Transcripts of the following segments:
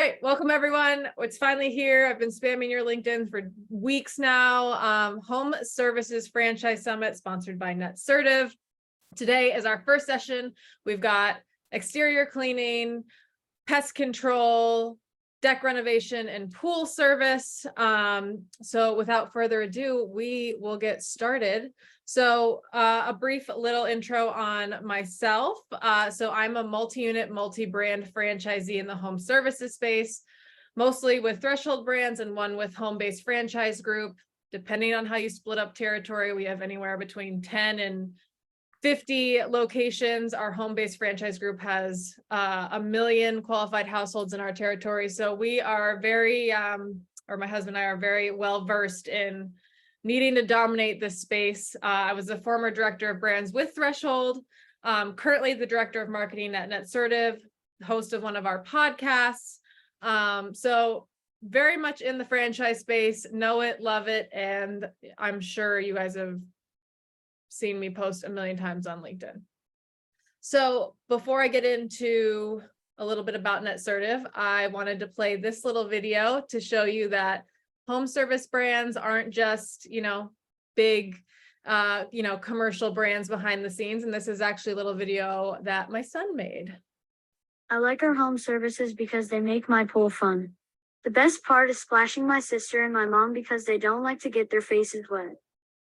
right, welcome everyone. It's finally here. I've been spamming your LinkedIn for weeks now. Home Services Franchise Summit sponsored by Netsertive. Today is our first session. We've got exterior cleaning, pest control, deck renovation, and pool service. So without further ado, we will get started. So a brief little intro on myself. So I'm a multi-unit, multi-brand franchisee in the home services space, mostly with Threshold brands and one with home-based franchise group. Depending on how you split up territory, we have anywhere between 10 and 50 locations. Our home-based franchise group has 1 million qualified households in our territory. So we are very, or my husband and I are very well versed in needing to dominate this space. I was a former director of brands with Threshold, currently the director of marketing at Netsertive, host of one of our podcasts. So very much in the franchise space, know it, love it, and I'm sure you guys have seen me post 1 million times on LinkedIn. So before I get into a little bit about Netsertive, I wanted to play this little video to show you that home service brands aren't just, big, commercial brands behind the scenes. And this is actually a little video that my son made. I like our home services because they make my pool fun. The best part is splashing my sister and my mom because they don't like to get their faces wet.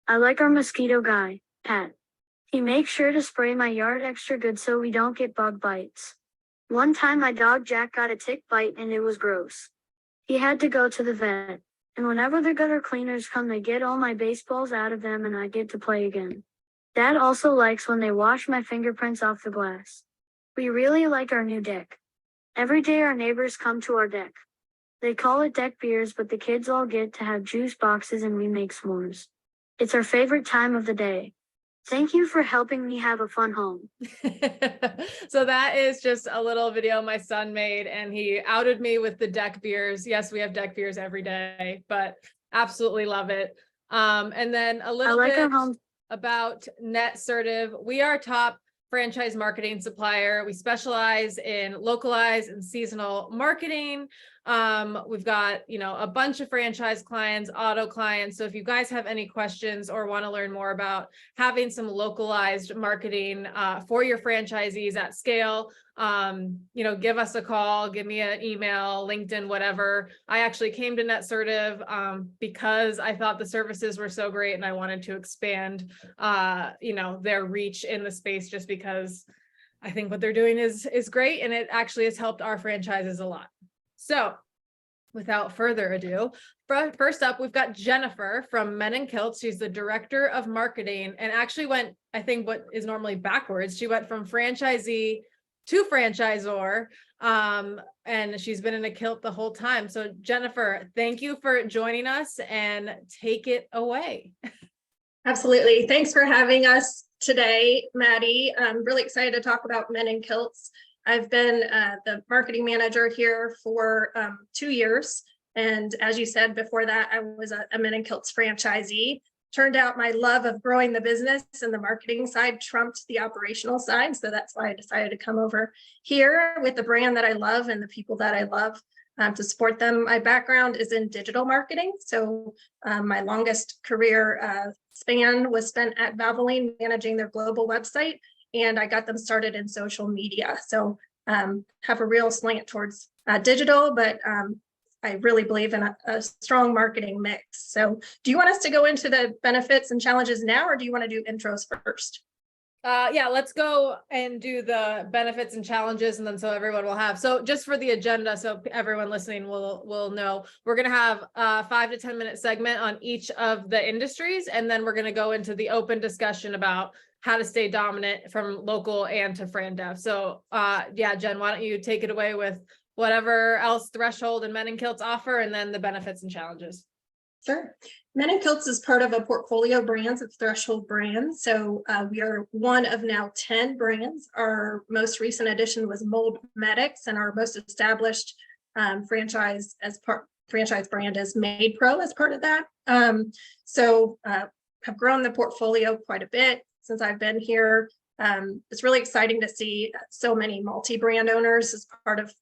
I like our mosquito guy, Pat. He makes sure to spray my yard extra good so we don't get bug bites. One time my dog Jack got a tick bite and it was gross. He had to go to the vet. And whenever the gutter cleaners come, they get all my baseballs out of them and I get to play again. Dad also likes when they wash my fingerprints off the glass. We really like our new deck. Every day our neighbors come to our deck. They call it deck beers, but the kids all get to have juice boxes and we make s'mores. It's our favorite time of the day. Thank you for helping me have a fun home. So that is just a little video my son made, and he outed me with the deck beers. Yes, we have deck beers every day, but absolutely love it. And then a little bit about Netsertive. We are top franchise marketing supplier. We specialize in localized and seasonal marketing. We've got, a bunch of franchise clients, auto clients. So if you guys have any questions or want to learn more about having some localized marketing for your franchisees at scale, give us a call, give me an email, LinkedIn, whatever. I actually came to Netsertive because I thought the services were so great and I wanted to expand, their reach in the space, just because I think what they're doing is great. And it actually has helped our franchises a lot. So without further ado, first up, we've got Jennifer from Men and Kilts. She's the director of marketing and actually went, I think what is normally backwards. She went from franchisee to franchisor, and she's been in a kilt the whole time. So Jennifer, thank you for joining us and take it away. Absolutely. Thanks for having us today, Maddie. I'm really excited to talk about Men in Kilts. I've been the marketing manager here for 2 years. And as you said, before that, I was a Men in Kilts franchisee. Turned out my love of growing the business and the marketing side trumped the operational side. So that's why I decided to come over here with the brand that I love and the people that I love to support them. My background is in digital marketing. So my longest career span was spent at Madeleine managing their global website. And I got them started in social media. So have a real slant towards digital, but I really believe in a strong marketing mix. So do you want us to go into the benefits and challenges now, or do you want to do intros first? Yeah, let's go and do the benefits and challenges, and then so everyone will have. So just for the agenda, so everyone listening will know, we're going to have a 5 to 10 minute segment on each of the industries, and then we're going to go into the open discussion about how to stay dominant from local and to Fran Dev. So yeah, Jen, why don't you take it away with whatever else Threshold and Men in Kilts offer, and then the benefits and challenges. Sure. Men in Kilts is part of a portfolio of brands of Threshold brands. So we are one of now 10 brands. Our most recent addition was Mold Medics, and our most established franchise brand is Made Pro as part of that. So have grown the portfolio quite a bit since I've been here. It's really exciting to see so many multi-brand owners as part of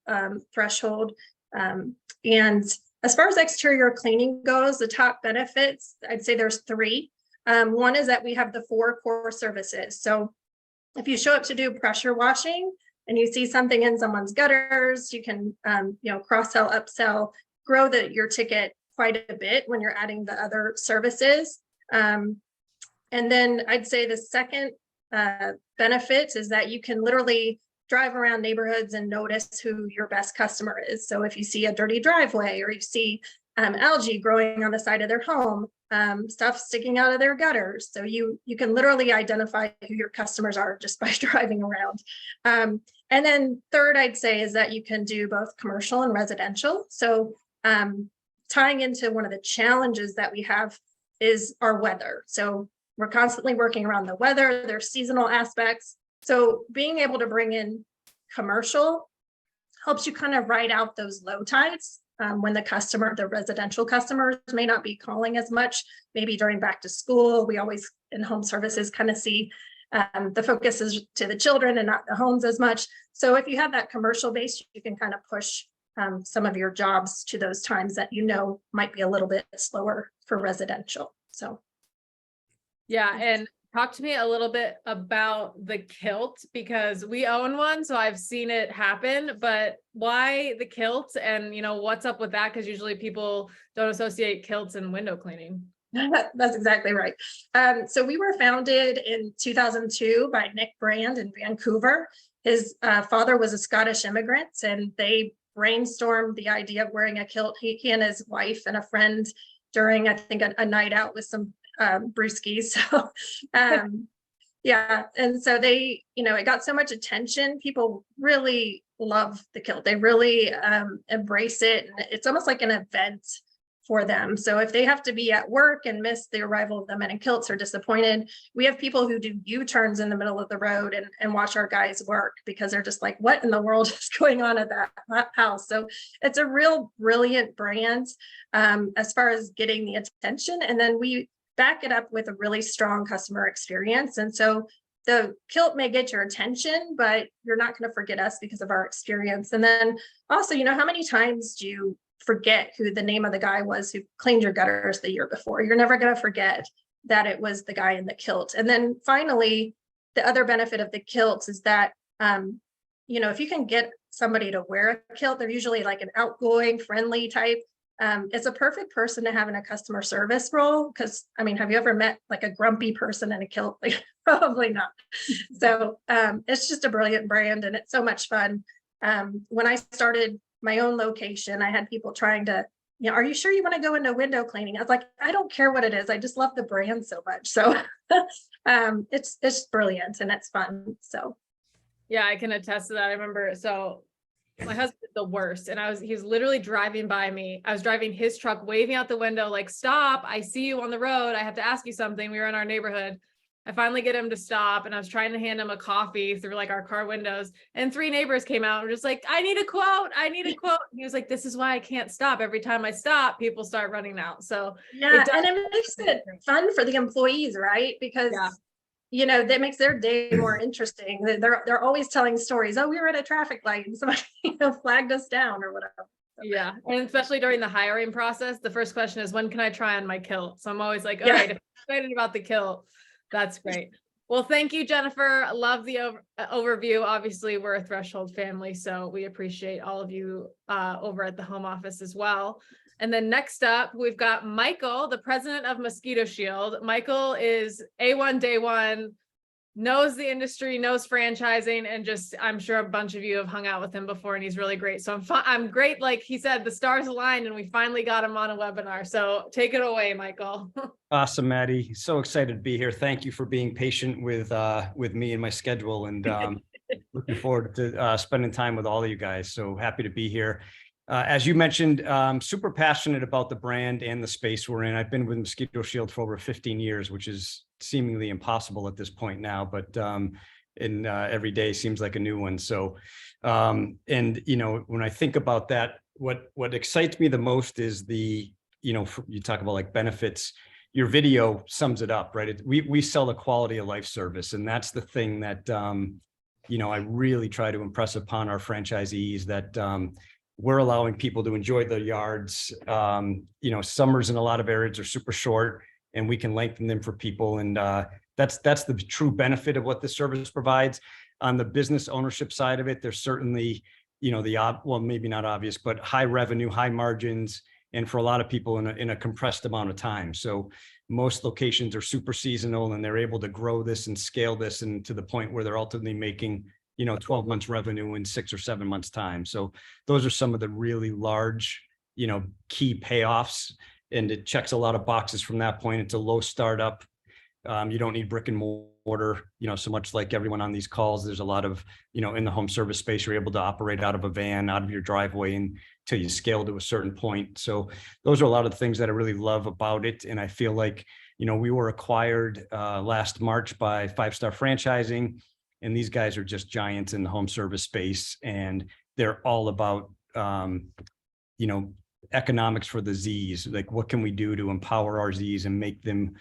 Threshold. And as far as exterior cleaning goes, the top benefits, I'd say there's three. One is that we have the 4 core services. So if you show up to do pressure washing and you see something in someone's gutters, you can, cross-sell, upsell, grow your ticket quite a bit when you're adding the other services. And then I'd say the second benefit is that you can literally drive around neighborhoods and notice who your best customer is. So if you see a dirty driveway, or you see algae growing on the side of their home, stuff sticking out of their gutters, so you can literally identify who your customers are just by driving around. And then third, I'd say, is that you can do both commercial and residential. So tying into one of the challenges that we have is our weather. So we're constantly working around the weather. There's seasonal aspects. So being able to bring in commercial helps you kind of ride out those low tides when the residential customers may not be calling as much, maybe during back to school. We always in home services kind of see the focus is to the children and not the homes as much. So if you have that commercial base, you can kind of push some of your jobs to those times that might be a little bit slower for residential. So. Yeah, and talk to me a little bit about the kilt, because we own one, so I've seen it happen, but why the kilt, and what's up with that? Because usually people don't associate kilts and window cleaning. That's exactly right. So we were founded in 2002 by Nick Brand in Vancouver. His father was a Scottish immigrant, and they brainstormed the idea of wearing a kilt. He and his wife and a friend during, I think, a night out with some brewskis. So yeah, and so they, it got so much attention. People really love the kilt. They really embrace it, and it's almost like an event for them. So if they have to be at work and miss the arrival of the men in kilts or disappointed, we have people who do U-turns in the middle of the road and watch our guys work, because they're just like, what in the world is going on at that house? So it's a real brilliant brand as far as getting the attention. And then we back it up with a really strong customer experience. And so the kilt may get your attention, but you're not going to forget us because of our experience. And then also, how many times do you forget who the name of the guy was who cleaned your gutters the year before? You're never going to forget that it was the guy in the kilt. And then finally, the other benefit of the kilts is that, if you can get somebody to wear a kilt, they're usually like an outgoing, friendly type. It's a perfect person to have in a customer service role, because have you ever met like a grumpy person in a kilt? Like, probably not. So it's just a brilliant brand, and it's so much fun. When I started my own location, I had people trying to, are you sure you want to go into window cleaning? I was like, I don't care what it is. I just love the brand so much. So it's brilliant and it's fun. So yeah, I can attest to that. I remember, so my husband is the worst, and he was literally driving by me. I was driving his truck, waving out the window, like, stop, I see you on the road. I have to ask you something. We were in our neighborhood. I finally get him to stop, and I was trying to hand him a coffee through like our car windows, and 3 neighbors came out and were just like, I need a quote. I need a quote. And he was like, this is why I can't stop. Every time I stop, people start running out. So yeah, and it makes it fun for the employees, right? Because that makes their day more interesting. They're always telling stories. Oh, we were at a traffic light and somebody flagged us down or whatever. Yeah, and especially during the hiring process, the first question is, when can I try on my kilt? So I'm always like, all right, if you're excited about the kilt, that's great. Well, thank you, Jennifer. Love the overview. Obviously, we're a Threshold family, so we appreciate all of you over at the home office as well. And then next up, we've got Michael, the president of Mosquito Shield. Michael is A1 day one, knows the industry, knows franchising, and just, I'm sure a bunch of you have hung out with him before, and he's really great. So I'm great. Like he said, the stars aligned and we finally got him on a webinar. So take it away, Michael. Awesome, Maddie. So excited to be here. Thank you for being patient with me and my schedule, and looking forward to spending time with all of you guys. So happy to be here. As you mentioned, super passionate about the brand and the space we're in. I've been with Mosquito Shield for over 15 years, which is seemingly impossible at this point now, but every day seems like a new one. So, when I think about that, what excites me the most is you talk about like benefits. Your video sums it up, right? We sell a quality of life service, and that's the thing that I really try to impress upon our franchisees, that we're allowing people to enjoy their yards. Summers in a lot of areas are super short, and we can lengthen them for people. And that's the true benefit of what this service provides. On the business ownership side of it, there's certainly, well, maybe not obvious, but high revenue, high margins, and for a lot of people in a compressed amount of time. So most locations are super seasonal, and they're able to grow this and scale this, and to the point where they're ultimately making 12 months revenue in 6 or 7 months time. So those are some of the really large, key payoffs, and it checks a lot of boxes from that point. It's a low startup. You don't need brick and mortar, so much like everyone on these calls. There's a lot of, in the home service space, you're able to operate out of a van, out of your driveway, until you scale to a certain point. So those are a lot of the things that I really love about it. And I feel like, we were acquired last March by 5 Star Franchising. And these guys are just giants in the home service space, and they're all about, economics for the Z's. Like, what can we do to empower our Z's and make them,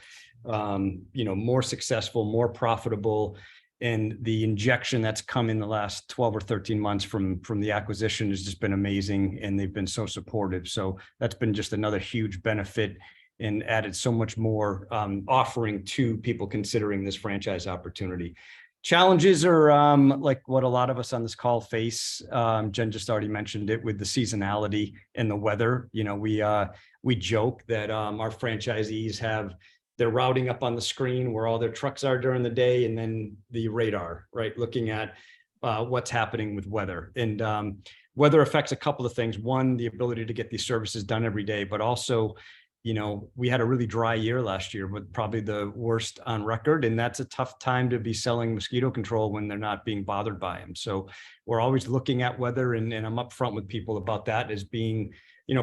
more successful, more profitable? And the injection that's come in the last 12 or 13 months from the acquisition has just been amazing, and they've been so supportive. So that's been just another huge benefit, and added so much more offering to people considering this franchise opportunity. Challenges are like what a lot of us on this call face. Jen just already mentioned it with the seasonality and the weather. We joke that our franchisees they're routing up on the screen where all their trucks are during the day, and then the radar, right, looking at what's happening with weather. And weather affects a couple of things. One, the ability to get these services done every day, but also, we had a really dry year last year, with probably the worst on record. And that's a tough time to be selling mosquito control when they're not being bothered by them. So we're always looking at weather, and I'm upfront with people about that as being,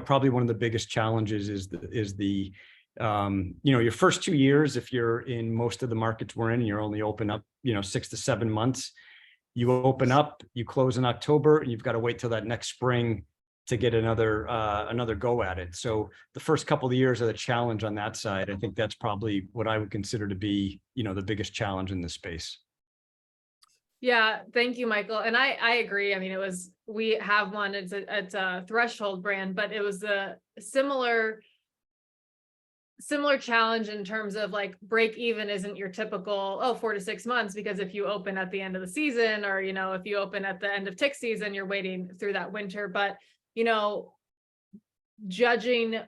probably one of the biggest challenges is the your first 2 years, if you're in most of the markets we're in, and you're only open up, 6 to 7 months, you open up, you close in October, and you've got to wait till that next spring to get another go at it. So the first couple of years are the challenge on that side. I think that's probably what I would consider to be, the biggest challenge in this space. Yeah, thank you, Michael. And I agree. I mean, we have one, it's a Threshold brand, but it was a similar challenge in terms of like break even isn't your typical 4 to 6 months, because if you open at the end of the season, or if you open at the end of tick season, you're waiting through that winter. But judging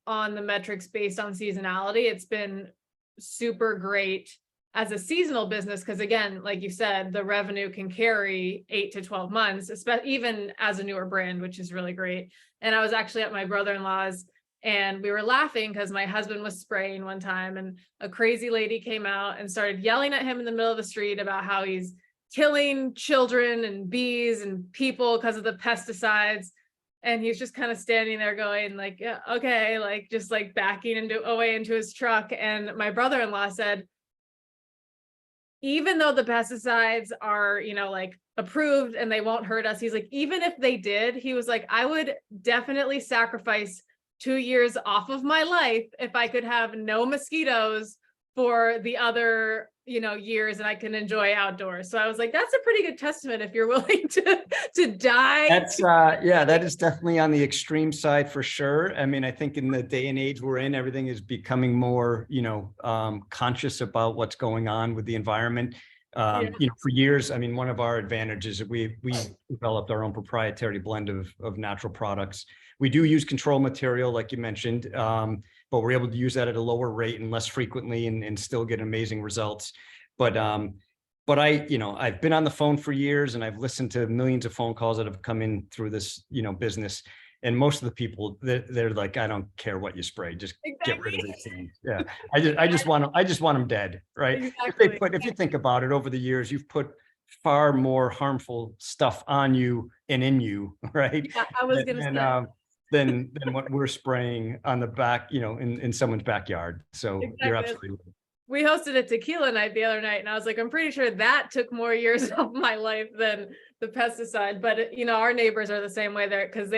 on the metrics based on seasonality, it's been super great as a seasonal business, because again, like you said, the revenue can carry 8 to 12 months, even as a newer brand, which is really great. And I was actually at my brother-in-law's, and we were laughing because my husband was spraying one time, and a crazy lady came out and started yelling at him in the middle of the street about how he's killing children and bees and people because of the pesticides. And he's just kind of standing there going like, yeah, okay, like just like backing away into his truck. And my brother-in-law said, even though the pesticides are, like approved and they won't hurt us, he's like, even if they did, he was like, I would definitely sacrifice 2 years off of my life if I could have no mosquitoes for the other, years, and I can enjoy outdoors. So I was like, that's a pretty good testament if you're willing to die. That's that is definitely on the extreme side for sure. I mean, I think in the day and age we're in, everything is becoming more, conscious about what's going on with the environment. For years, I mean, one of our advantages is we developed our own proprietary blend of natural products. We do use control material, like you mentioned, but we're able to use that at a lower rate and less frequently, and still get amazing results. But I've been on the phone for years, and I've listened to millions of phone calls that have come in through this, business. And most of the people, they're like, I don't care what you spray, just get rid of these things. Yeah, I just want them dead, right? Exactly. If you think about it, over the years, you've put far more harmful stuff on you and in you, right? Yeah, I was gonna say. Than what we're spraying on the back, in someone's backyard. So Exactly. you're absolutely right. We hosted a tequila night the other night, and I was like, I'm pretty sure that took more years of my life than the pesticide. But our neighbors are the same way there, because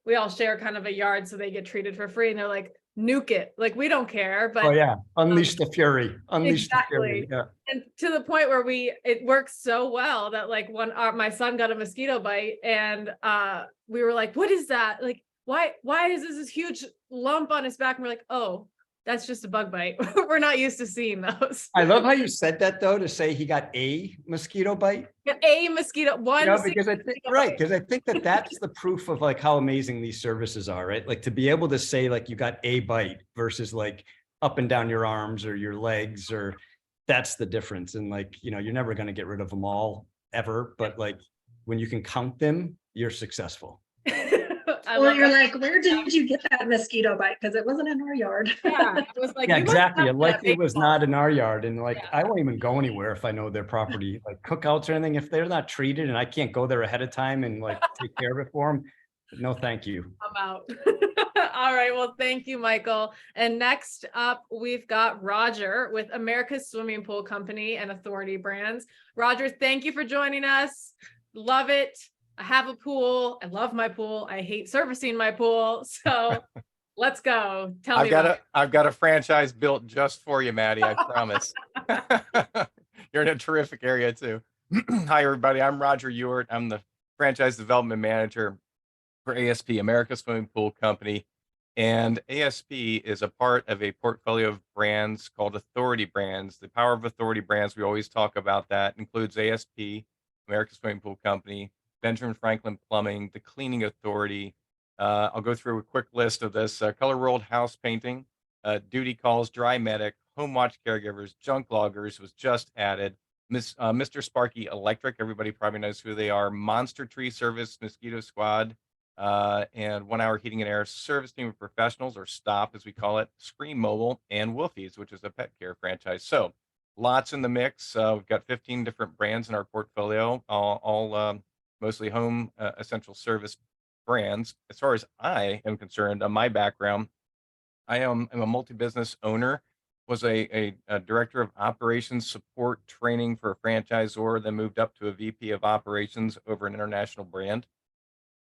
we all share kind of a yard, so they get treated for free. And they're like, nuke it. Like, we don't care, Oh, but yeah. Unleash the fury. Unleash the fury. exactly. Yeah. And to the point where it works so well that like when my son got a mosquito bite and we were like, what is that? Like, why is this huge lump on his back? And we're like, oh, that's just a bug bite. We're not used to seeing those. I love how you said that though, to say he got a mosquito bite. A mosquito, one. Because I think, right, because I think that that's the proof of like how amazing these services are, right? Like to be able to say like you got a bite versus like up and down your arms or your legs, or that's the difference. And like, you're never going to get rid of them all ever, but like when you can count them, you're successful. Or you're like, where did you get that mosquito bite? Because it wasn't in our yard. Yeah, it was like, Yeah, you must exactly. have It that likely was baseball. not in our yard. And like, Yeah. I won't even go anywhere if I know their property, like cookouts or anything. If they're not treated and I can't go there ahead of time and like take care of it for them, no, thank you. I'm out. All right. Well, thank you, Michael. And next up, we've got Roger with America's Swimming Pool Company and Authority Brands. Roger, thank you for joining us. Love it. I have a pool. I love my pool. I hate servicing my pool. So let's go. Tell me about it. I've got a franchise built just for you, Maddie. I promise. You're in a terrific area too. Hi, everybody. I'm Roger Ewart. I'm the franchise development manager for ASP, America's Swimming Pool Company. And ASP is a part of a portfolio of brands called Authority Brands. The power of Authority Brands, we always talk about that, includes ASP, America's Swimming Pool Company, Benjamin Franklin Plumbing, the Cleaning Authority. I'll go through a quick list of this. Color World House Painting, Duty Calls, Dry Medic, Home Watch Caregivers, Junk Loggers was just added. Mr. Sparky Electric, everybody probably knows who they are. Monster Tree Service, Mosquito Squad, and 1 Hour Heating and Air Service Team of Professionals, or STOP as we call it, Scream Mobile, and Wolfies, which is a pet care franchise. So lots in the mix. We've got 15 different brands in our portfolio, all mostly home essential service brands. As far as I am concerned, on my background, I'm a multi-business owner, was a director of operations support training for a franchisor, then moved up to a VP of operations over an international brand.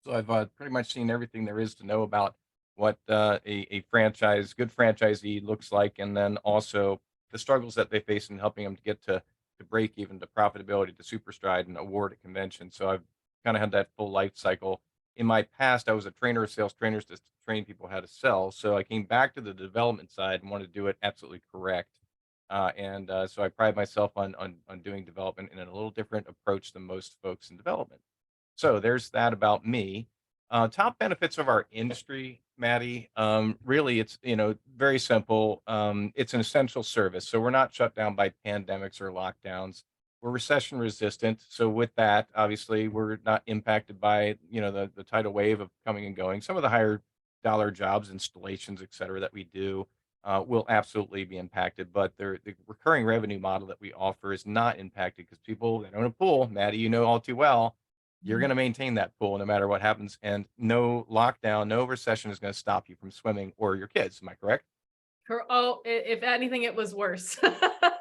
So I've pretty much seen everything there is to know about what a franchise, good franchisee looks like, and then also the struggles that they face in helping them to get to break even, to profitability, to super stride and award at convention. So I've kind of had that full life cycle. In my past, I was a trainer of sales trainers to train people how to sell. So I came back to the development side and wanted to do it absolutely correct. So I pride myself on doing development in a little different approach than most folks in development. So there's that about me. Top benefits of our industry, Maddie. Really, it's very simple. It's an essential service, so we're not shut down by pandemics or lockdowns. We're recession resistant, so with that, obviously, we're not impacted by the tidal wave of coming and going. Some of the higher dollar jobs, installations, et cetera, that we do will absolutely be impacted, but the recurring revenue model that we offer is not impacted because people that own a pool, Maddie, you know all too well, you're going to maintain that pool no matter what happens, and no lockdown, no recession is going to stop you from swimming or your kids. Am I correct? Oh, if anything, it was worse.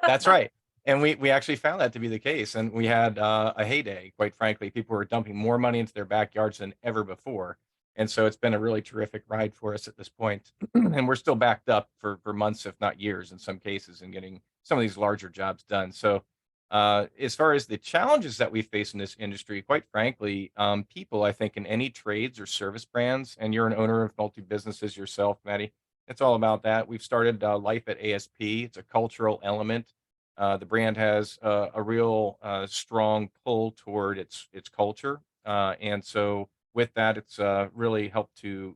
That's right. And we actually found that to be the case. And we had a heyday, quite frankly. People were dumping more money into their backyards than ever before. And so it's been a really terrific ride for us at this point. And we're still backed up for months, if not years, in some cases, in getting some of these larger jobs done. So as far as the challenges that we face in this industry, quite frankly, people, I think, in any trades or service brands, and you're an owner of multi-businesses yourself, Maddie, it's all about that. We've started life at ASP. It's a cultural element. The brand has a real strong pull toward its culture. And so with that, it's really helped to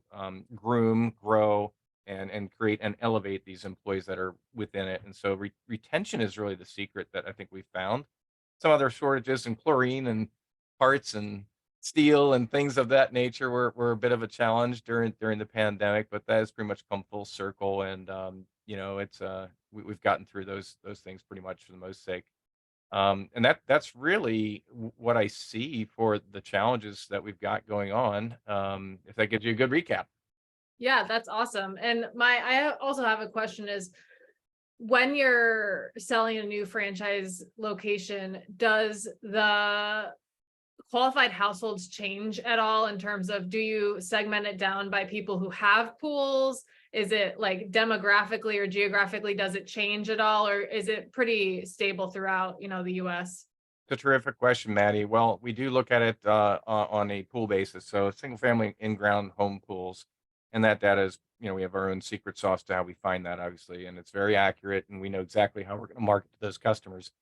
groom, grow, and create and elevate these employees that are within it. And so retention is really the secret that I think we found. Some other shortages in chlorine and parts and steel and things of that nature were a bit of a challenge during the pandemic, but that has pretty much come full circle. And it's we've gotten through those things pretty much for the most sake. And that's really what I see for the challenges that we've got going on. If that gives you a good recap. Yeah, that's awesome. And I also have a question is, when you're selling a new franchise location, does the qualified households change at all in terms of, do you segment it down by people who have pools? Is it like demographically or geographically, does it change at all? Or is it pretty stable throughout, the US? It's a terrific question, Maddie. Well, we do look at it on a pool basis. So single family in-ground home pools. And that data is, we have our own secret sauce to how we find that, obviously. And it's very accurate. And we know exactly how we're going to market to those customers.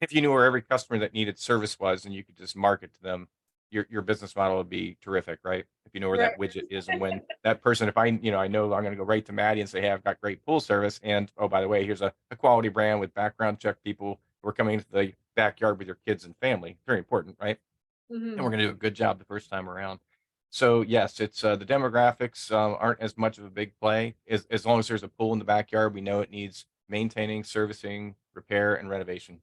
If you knew where every customer that needed service was and you could just market to them, your business model would be terrific, right? If you know where that widget is and when that person, if I know I'm going to go right to Maddie and say, hey, I've got great pool service. And oh, by the way, here's a quality brand with background check people who are coming into the backyard with your kids and family. Very important, right? And we're going to do a good job the first time around. So yes, it's the demographics aren't as much of a big play. As long as there's a pool in the backyard, we know it needs maintaining, servicing, repair, and renovation.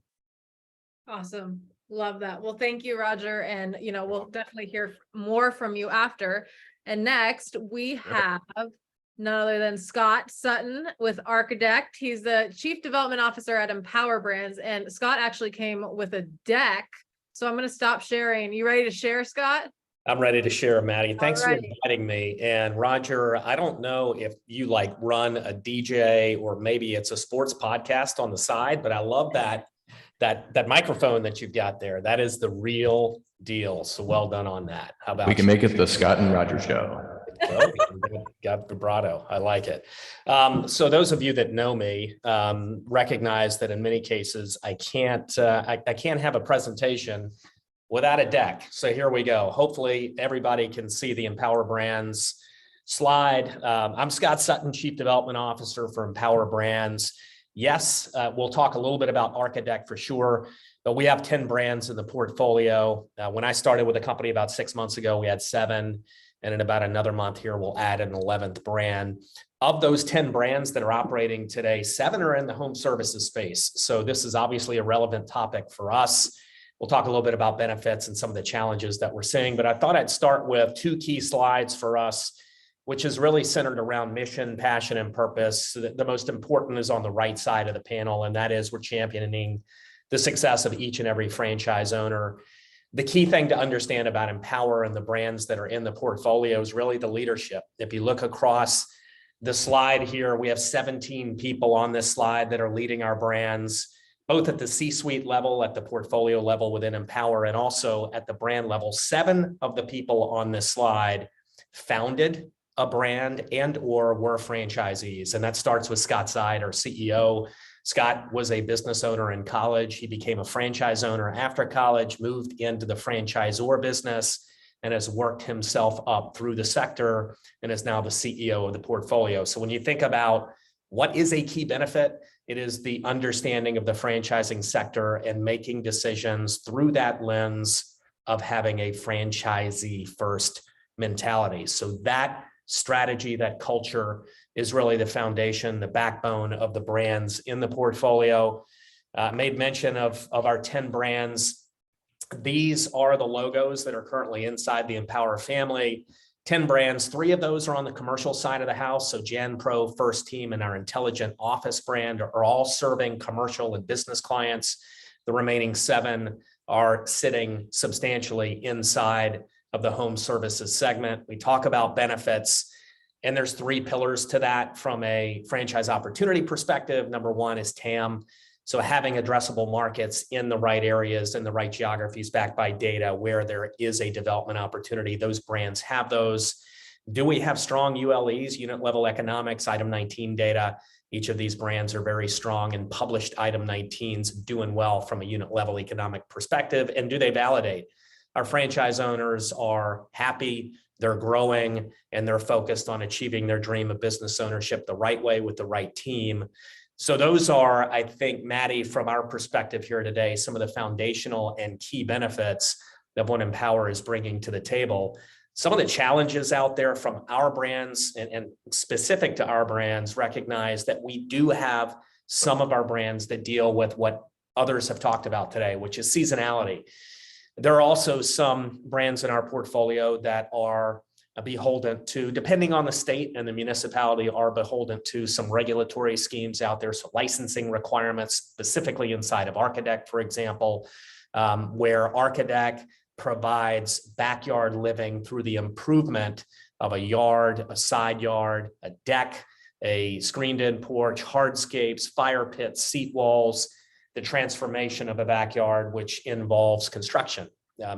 Awesome. Love that. Well, thank you, Roger. And, we'll definitely hear more from you after. And next we have none other than Scott Sutton with Architect. He's the Chief Development Officer at Empower Brands. And Scott actually came with a deck. So I'm going to stop sharing. You ready to share, Scott? I'm ready to share, Maddie. Thanks for Alrighty. inviting me. And Roger, I don't know if you run a DJ or maybe it's a sports podcast on the side, but I love that microphone that you've got there. That is the real deal. So well done on that. How about We can make it the Scott and Roger show. Well, got vibrato. I like it. So those of you that know me recognize that in many cases I can't have a presentation without a deck. So here we go. Hopefully everybody can see the Empower Brands slide. I'm Scott Sutton, Chief Development Officer for Empower Brands. Yes, we'll talk a little bit about Architect for sure, but we have 10 brands in the portfolio. When I started with the company about 6 months ago, we had 7. And in about another month here, we'll add an 11th brand. Of those 10 brands that are operating today, 7 are in the home services space. So this is obviously a relevant topic for us. We'll talk a little bit about benefits and some of the challenges that we're seeing, but I thought I'd start with 2 key slides for us, which is really centered around mission, passion, and purpose. So the most important is on the right side of the panel, and that is we're championing the success of each and every franchise owner. The key thing to understand about Empower and the brands that are in the portfolio is really the leadership. If you look across the slide here, we have 17 people on this slide that are leading our brands, both at the C-suite level, at the portfolio level within Empower, and also at the brand level. 7 of the people on this slide founded a brand and or were franchisees. And that starts with Scott Side, our CEO. Scott was a business owner in college. He became a franchise owner after college, moved into the franchisor business, and has worked himself up through the sector and is now the CEO of the portfolio. So when you think about what is a key benefit, it is the understanding of the franchising sector and making decisions through that lens of having a franchisee first mentality. So that strategy, that culture is really the foundation, the backbone of the brands in the portfolio. Made mention of our 10 brands. These are the logos that are currently inside the Empower family. 10 brands, 3 of those are on the commercial side of the house. So Gen Pro, First Team, and our Intelligent Office brand are all serving commercial and business clients. The remaining 7 are sitting substantially inside of the home services segment. We talk about benefits, and there's 3 pillars to that from a franchise opportunity perspective. Number 1 is TAM. So having addressable markets in the right areas and the right geographies backed by data where there is a development opportunity. Those brands have those. Do we have strong ULEs, unit level economics, item 19 data? Each of these brands are very strong and published item 19s, doing well from a unit level economic perspective. And do they validate? Our franchise owners are happy, they're growing, and they're focused on achieving their dream of business ownership the right way with the right team. So those are, I think, Maddie, from our perspective here today, some of the foundational and key benefits that what Empower is bringing to the table. Some of the challenges out there from our brands and specific to our brands, recognize that we do have some of our brands that deal with what others have talked about today, which is seasonality. There are also some brands in our portfolio that are beholden to, depending on the state and the municipality, are beholden to some regulatory schemes out there. So licensing requirements, specifically inside of Architect, for example, where Architect provides backyard living through the improvement of a yard, a side yard, a deck, a screened-in porch, hardscapes, fire pits, seat walls, the transformation of a backyard, which involves construction.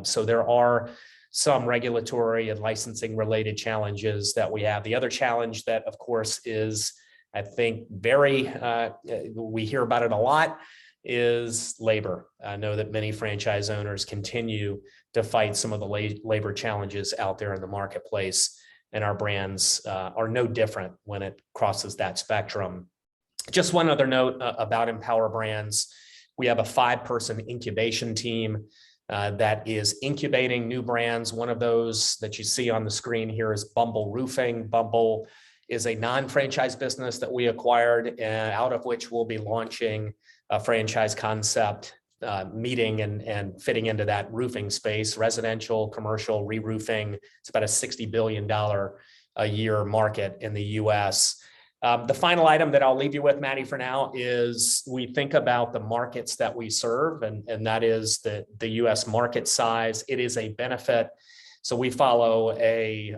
So there are some regulatory and licensing related challenges that we have. The other challenge that, of course, is, I think, we hear about it a lot, is labor. I know that many franchise owners continue to fight some of the labor challenges out there in the marketplace, and our brands are no different when it crosses that spectrum. Just one other note about Empower Brands. We have a 5-person incubation team that is incubating new brands. One of those that you see on the screen here is Bumble Roofing. Bumble is a non-franchise business that we acquired, out of which we'll be launching a franchise concept, meeting and fitting into that roofing space, residential, commercial, re-roofing. It's about a $60 billion a year market in the US. The final item that I'll leave you with, Maddie, for now, is we think about the markets that we serve, and that is the US market size. It is a benefit. So we follow an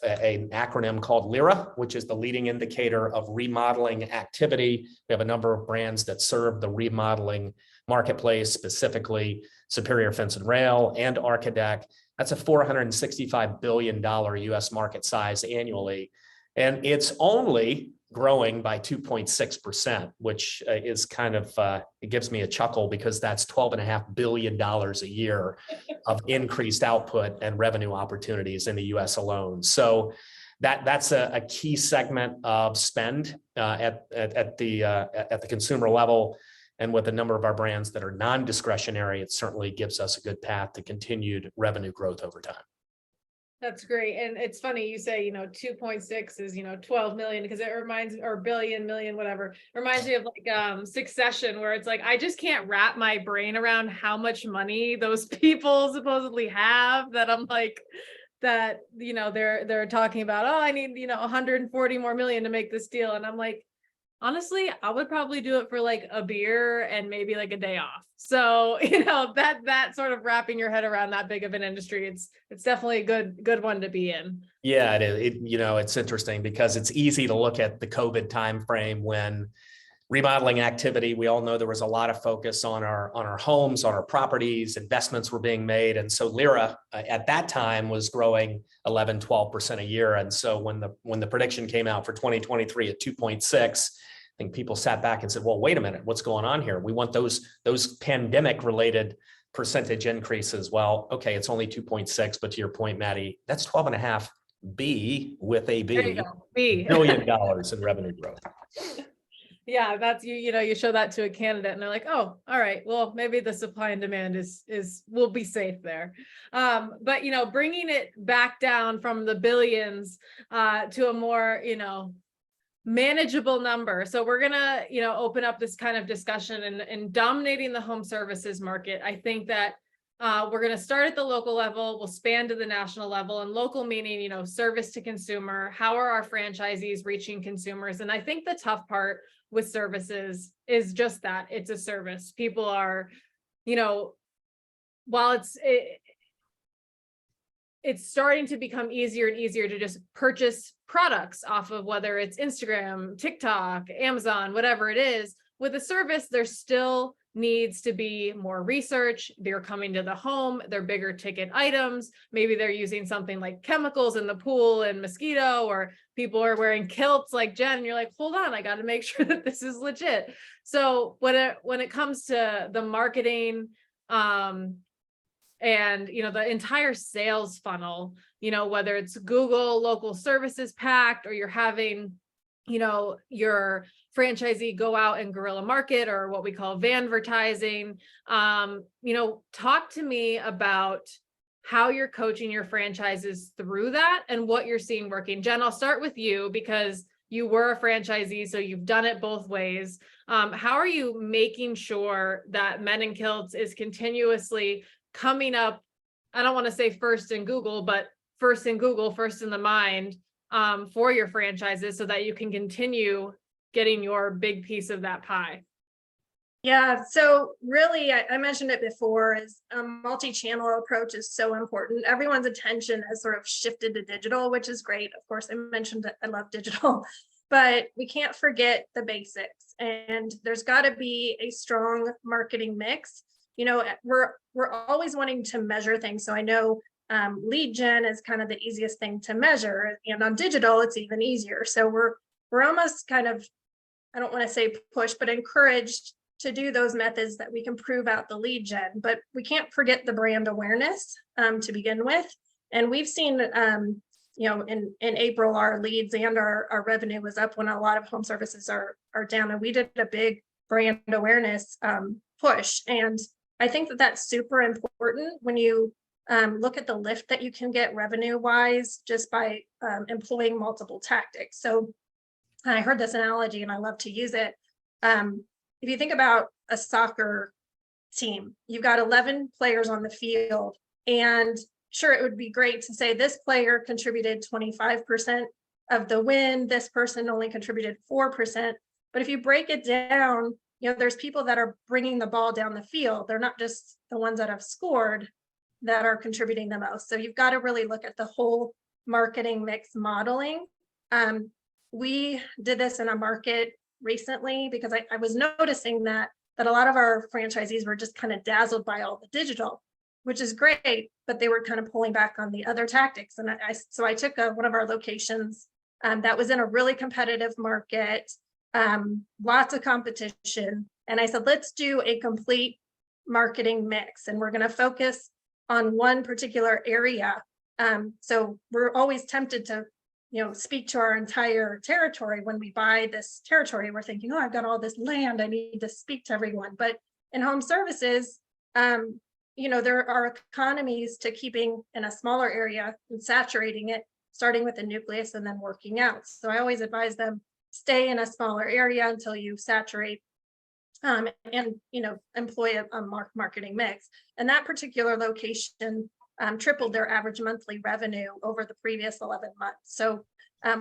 acronym called LIRA, which is the leading indicator of remodeling activity. We have a number of brands that serve the remodeling marketplace, specifically Superior Fence and Rail and Architect. That's a $465 billion US market size annually. And it's only growing by 2.6%, which is kind of, it gives me a chuckle because that's $12.5 billion a year of increased output and revenue opportunities in the US alone. So that's a key segment of spend at the consumer level. And with a number of our brands that are non-discretionary, it certainly gives us a good path to continued revenue growth over time. That's great. And it's funny you say, 2.6 is, 12 million, because it reminds, or billion, million, whatever, reminds me of like Succession, where it's like, I just can't wrap my brain around how much money those people supposedly have, that I'm like, that, they're talking about, oh, I need, 140 more million to make this deal. And I'm like, honestly, I would probably do it for like a beer and maybe like a day off. So, that sort of wrapping your head around that big of an industry, it's definitely a good one to be in. Yeah, it is. It's interesting because it's easy to look at the COVID timeframe when remodeling activity, we all know there was a lot of focus on our homes, on our properties, investments were being made. And so LIRA at that time was growing 11, 12% a year. And so when the prediction came out for 2023 at 2.6, I think people sat back and said, well, wait a minute, what's going on here? We want those pandemic related percentage increases. Well, okay, it's only 2.6, but to your point, Maddie, that's 12.5 B with a B, There you go. B. $1 billion in revenue growth. Yeah, that's you show that to a candidate and they're like, oh, all right, well, maybe the supply and demand will be safe there. But bringing it back down from the billions to a more, manageable number. So we're gonna, open up this kind of discussion and dominating the home services market. I think that we're going to start at the local level, we'll span to the national level, and local meaning, service to consumer. How are our franchisees reaching consumers? And I think the tough part with services is just that it's a service. People are, while it's starting to become easier and easier to just purchase products off of whether it's Instagram, TikTok, Amazon, whatever it is. With a service, there still needs to be more research. They're coming to the home, they're bigger ticket items. Maybe they're using something like chemicals in the pool and mosquito, or people are wearing kilts like Jen, and you're like, hold on, I got to make sure that this is legit. So when it comes to the marketing, and the entire sales funnel, whether it's Google local services packed, or you're having your franchisee go out and guerrilla market, or what we call vanvertising. Talk to me about how you're coaching your franchises through that and what you're seeing working. Jen, I'll start with you because you were a franchisee, so you've done it both ways. How are you making sure that Men in Kilts is continuously coming up, I don't want to say first in Google, but first in Google, first in the mind, for your franchises, so that you can continue getting your big piece of that pie? Yeah, so really, I mentioned it before, is a multi-channel approach is so important. Everyone's attention has sort of shifted to digital, which is great. Of course, I mentioned that I love digital, but we can't forget the basics. And there's got to be a strong marketing mix. You know, we're always wanting to measure things. So I know lead gen is kind of the easiest thing to measure, and on digital, it's even easier. So we're almost kind of, I don't want to say push, but encouraged to do those methods that we can prove out the lead gen, but we can't forget the brand awareness to begin with. And we've seen, you know, in April, our leads and our revenue was up when a lot of home services are down. And we did a big brand awareness push. And I think that that's super important when you look at the lift that you can get revenue wise just by employing multiple tactics. So I heard this analogy and I love to use it. If you think about a soccer team, you've got 11 players on the field, and sure, it would be great to say this player contributed 25% of the win, this person only contributed 4%. But if you break it down, you know, there's people that are bringing the ball down the field. They're not just the ones that have scored that are contributing the most. So you've got to really look at the whole marketing mix modeling. We did this in a market recently because I was noticing that a lot of our franchisees were just kind of dazzled by all the digital, which is great, but they were kind of pulling back on the other tactics. And so I took one of our locations that was in a really competitive market, lots of competition. And I said, let's do a complete marketing mix. And we're going to focus on one particular area. So we're always tempted to, you know, speak to our entire territory. When we buy this territory, we're thinking, oh, I've got all this land, I need to speak to everyone. But in home services, you know, there are economies to keeping in a smaller area and saturating it, starting with the nucleus and then working out. So I always advise them, stay in a smaller area until you saturate and, you know, employ a marketing mix. And that particular location tripled their average monthly revenue over the previous 11 months. So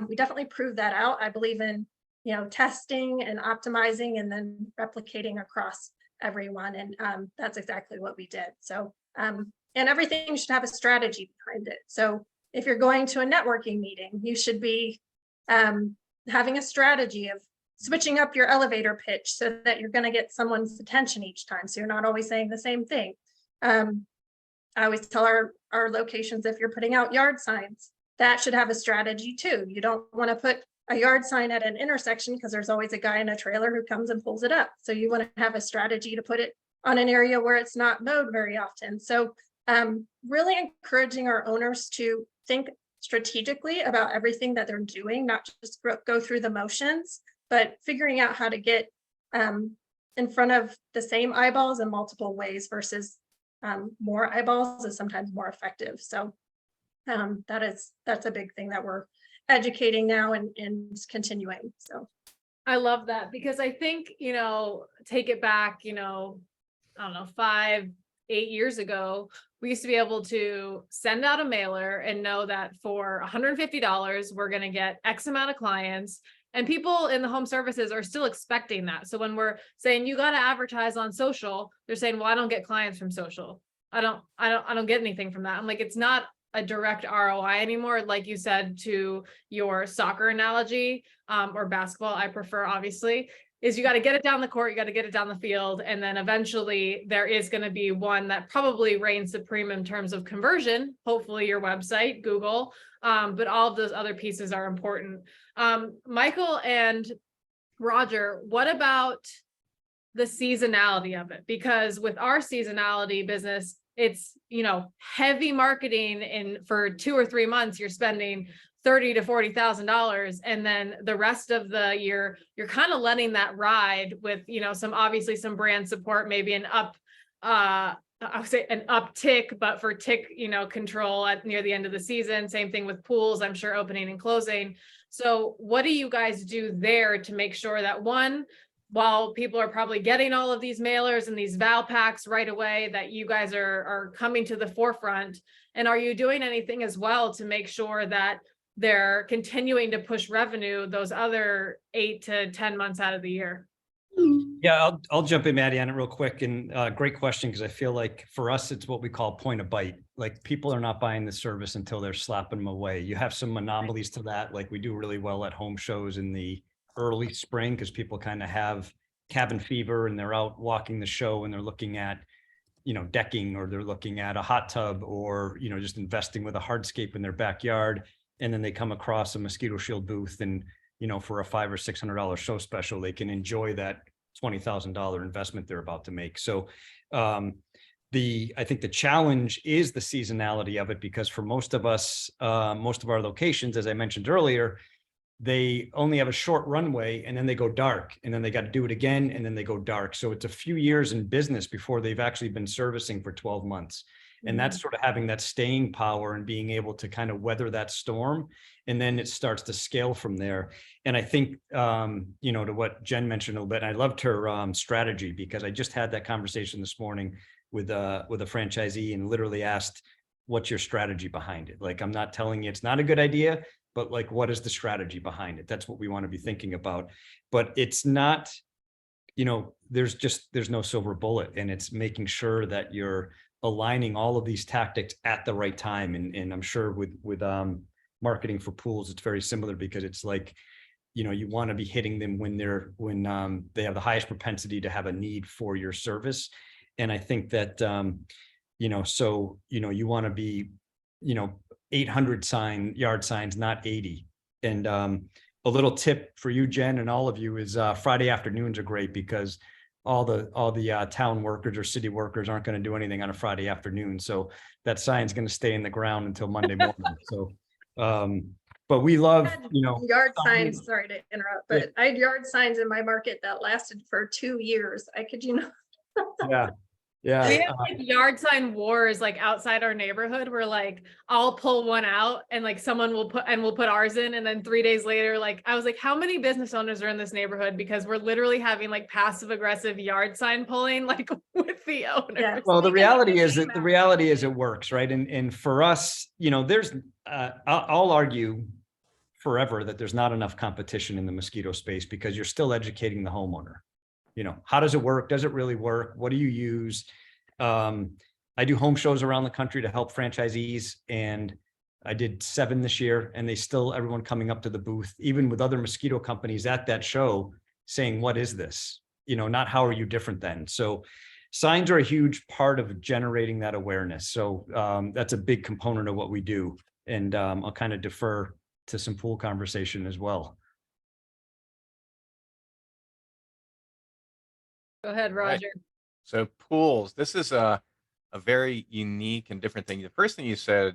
we definitely proved that out. I believe in, you know, testing and optimizing and then replicating across everyone. And that's exactly what we did. So, and everything should have a strategy behind it. So if you're going to a networking meeting, you should be having a strategy of switching up your elevator pitch so that you're going to get someone's attention each time. So you're not always saying the same thing. I always tell our locations, if you're putting out yard signs, that should have a strategy too. You don't want to put a yard sign at an intersection because there's always a guy in a trailer who comes and pulls it up. So you want to have a strategy to put it on an area where it's not mowed very often. So really encouraging our owners to think strategically about everything that they're doing, not just go through the motions, but figuring out how to get in front of the same eyeballs in multiple ways versus more eyeballs is sometimes more effective. So that's a big thing that we're educating now and continuing. So I love that because I think, you know, take it back, you know, I don't know, 5-8 years ago, we used to be able to send out a mailer and know that for $150, we're going to get X amount of clients. And people in the home services are still expecting that. So when we're saying you got to advertise on social, they're saying, well, I don't get clients from social. I don't get anything from that. I'm like, it's not a direct ROI anymore. Like you said, to your soccer analogy, or basketball, I prefer, obviously, is you got to get it down the court, you got to get it down the field. And then eventually there is going to be one that probably reigns supreme in terms of conversion, hopefully your website, Google, but all of those other pieces are important. Michael and Roger, what about the seasonality of it? Because with our seasonality business, it's, you know, heavy marketing, and for 2 or 3 months, you're spending $30,000 to $40,000. And then the rest of the year, you're kind of letting that ride with, you know, obviously some brand support, maybe I would say an uptick, but for tick, you know, control at near the end of the season. Same thing with pools, I'm sure, opening and closing. So what do you guys do there to make sure that, one, while people are probably getting all of these mailers and these val packs right away, that you guys are coming to the forefront? And are you doing anything as well to make sure that they're continuing to push revenue those other 8 to 10 months out of the year? Yeah, I'll jump in, Maddie, on it real quick. And great question, because I feel like for us, it's what we call point of bite. Like people are not buying the service until they're slapping them away. You have some anomalies to that. Like we do really well at home shows in the early spring because people kind of have cabin fever and they're out walking the show and they're looking at, decking, or they're looking at a hot tub, or, just investing with a hardscape in their backyard. And then they come across a mosquito shield booth and, for a $500 or $600 show special, they can enjoy that $20,000 investment they're about to make. So I think the challenge is the seasonality of it, because for most of us, most of our locations, as I mentioned earlier, they only have a short runway and then they go dark, and then they got to do it again and then they go dark. So it's a few years in business before they've actually been servicing for 12 months. And that's sort of having that staying power and being able to kind of weather that storm. And then it starts to scale from there. And I think, to what Jen mentioned a little bit, I loved her strategy, because I just had that conversation this morning with a franchisee and literally asked, what's your strategy behind it? Like, I'm not telling you it's not a good idea, but like, what is the strategy behind it? That's what we want to be thinking about. But it's not, there's no silver bullet, and it's making sure that you're aligning all of these tactics at the right time. And I'm sure with marketing for pools, it's very similar, because it's like, you want to be hitting them when they have the highest propensity to have a need for your service. And I think that, you want to be, 800 yard signs, not 80. And a little tip for you, Jen, and all of you is Friday afternoons are great, because all the town workers or city workers aren't going to do anything on a Friday afternoon. So that sign's going to stay in the ground until Monday morning. So, but we love, Yard signs, sorry to interrupt, but I had yard signs in my market that lasted for 2 years. yeah. Yeah. We have like yard sign wars like outside our neighborhood, where like I'll pull one out and like someone will put ours in, and then 3 days later, like I was like, how many business owners are in this neighborhood? Because we're literally having like passive aggressive yard sign pulling like with the owners. Yeah. Well, the reality is it works, right? And for us, there's I'll argue forever that there's not enough competition in the mosquito space, because you're still educating the homeowner. How does it work? Does it really work? What do you use? I do home shows around the country to help franchisees, and I did 7 this year, and everyone coming up to the booth, even with other mosquito companies at that show, saying, what is this? Not how are you different then? So signs are a huge part of generating that awareness. So that's a big component of what we do. And I'll kind of defer to some pool conversation as well. Go ahead, Roger. Right. So pools, this is a very unique and different thing. The first thing you said,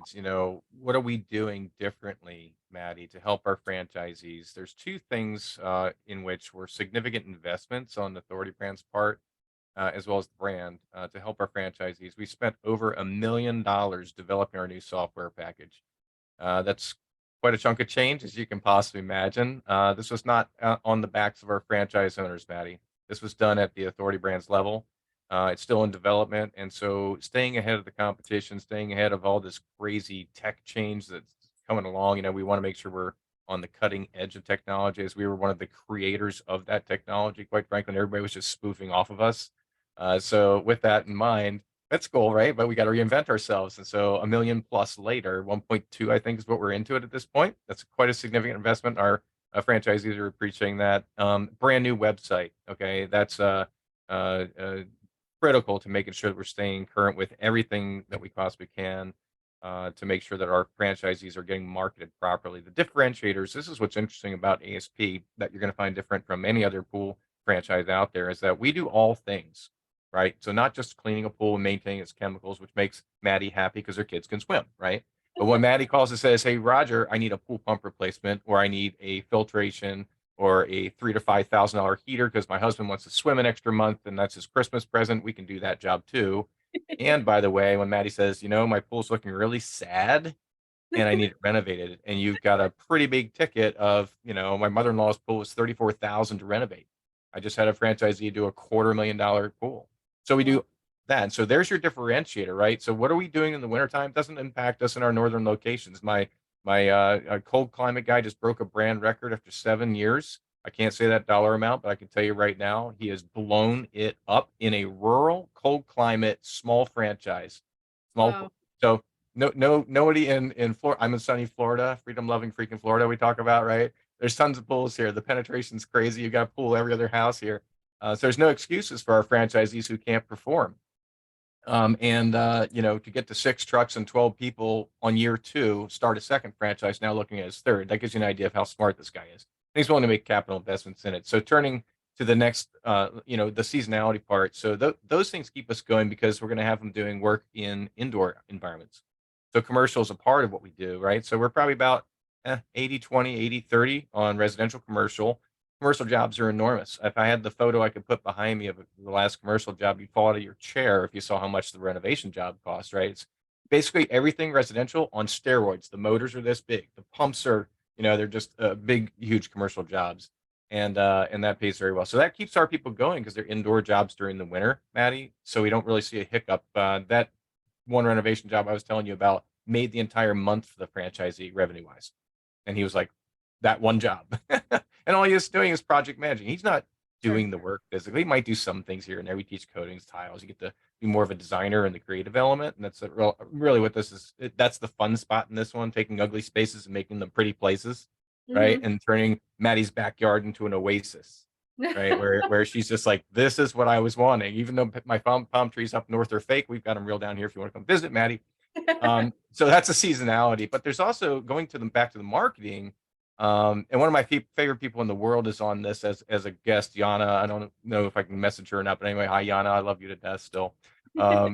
what are we doing differently, Maddie, to help our franchisees? There's 2 things in which were significant investments on Authority Brand's part, as well as the brand, to help our franchisees. We spent over $1 million developing our new software package. That's quite a chunk of change, as you can possibly imagine. This was not on the backs of our franchise owners, Maddie. This was done at the Authority Brands level. It's still in development. And so staying ahead of the competition, staying ahead of all this crazy tech change that's coming along, we want to make sure we're on the cutting edge of technology, as we were one of the creators of that technology, quite frankly, and everybody was just spoofing off of us. So with that in mind, that's cool, right? But we got to reinvent ourselves. And so $1 million plus later, 1.2, I think, is what we're into it at this point. That's quite a significant investment. Our franchisees are appreciating that. Brand new website. Okay. That's critical to making sure that we're staying current with everything that we possibly can, to make sure that our franchisees are getting marketed properly. The differentiators, this is what's interesting about ASP that you're going to find different from any other pool franchise out there, is that we do all things, right? So not just cleaning a pool and maintaining its chemicals, which makes Maddie happy because her kids can swim, right? But when Maddie calls and says, hey, Roger, I need a pool pump replacement, or I need a filtration, or a $3,000 to $5,000 heater because my husband wants to swim an extra month and that's his Christmas present, we can do that job too. And by the way, when Maddie says, my pool's looking really sad and I need it renovated, and you've got a pretty big ticket of, my mother-in-law's pool was $34,000 to renovate. I just had a franchisee do a $250,000 pool. So we do that. So there's your differentiator, right? So what are we doing in the wintertime? Doesn't impact us in our northern locations. My cold climate guy just broke a brand record after 7 years. I can't say that dollar amount, but I can tell you right now, he has blown it up in a rural, cold climate, small franchise. Small. Wow. So nobody in Florida. I'm in sunny Florida, freedom loving freaking Florida. We talk about, right? There's tons of pools here. The penetration's crazy. You got a pool every other house here. So there's no excuses for our franchisees who can't perform. To get to 6 trucks and 12 people on year 2, start a second franchise, now looking at his third. That gives you an idea of how smart this guy is. And he's willing to make capital investments in it. So turning to the next, the seasonality part. So those things keep us going because we're going to have them doing work in indoor environments. So commercial is a part of what we do, right? So we're probably about 80-20, 80-30 on residential commercial. Commercial jobs are enormous. If I had the photo I could put behind me of the last commercial job, you'd fall out of your chair if you saw how much the renovation job cost, right? It's basically everything residential on steroids. The motors are this big. The pumps are, they're just big, huge commercial jobs. And that pays very well. So that keeps our people going because they're indoor jobs during the winter, Maddie. So we don't really see a hiccup. That one renovation job I was telling you about made the entire month for the franchisee revenue wise. And he was like, that one job. And all he is doing is project managing. He's not doing the work physically. He might do some things here and there. We teach coatings, tiles. You get to be more of a designer in the creative element. And that's really what this is. That's the fun spot in this one, taking ugly spaces and making them pretty places, right? And turning Maddie's backyard into an oasis, right? where she's just like, this is what I was wanting. Even though my palm trees up north are fake, we've got them real down here if you want to come visit, Maddie. So that's a seasonality. But there's also going to back to the marketing. And one of my favorite people in the world is on this as a guest, Yana. I don't know if I can message her or not, but anyway, hi Yana, I love you to death still.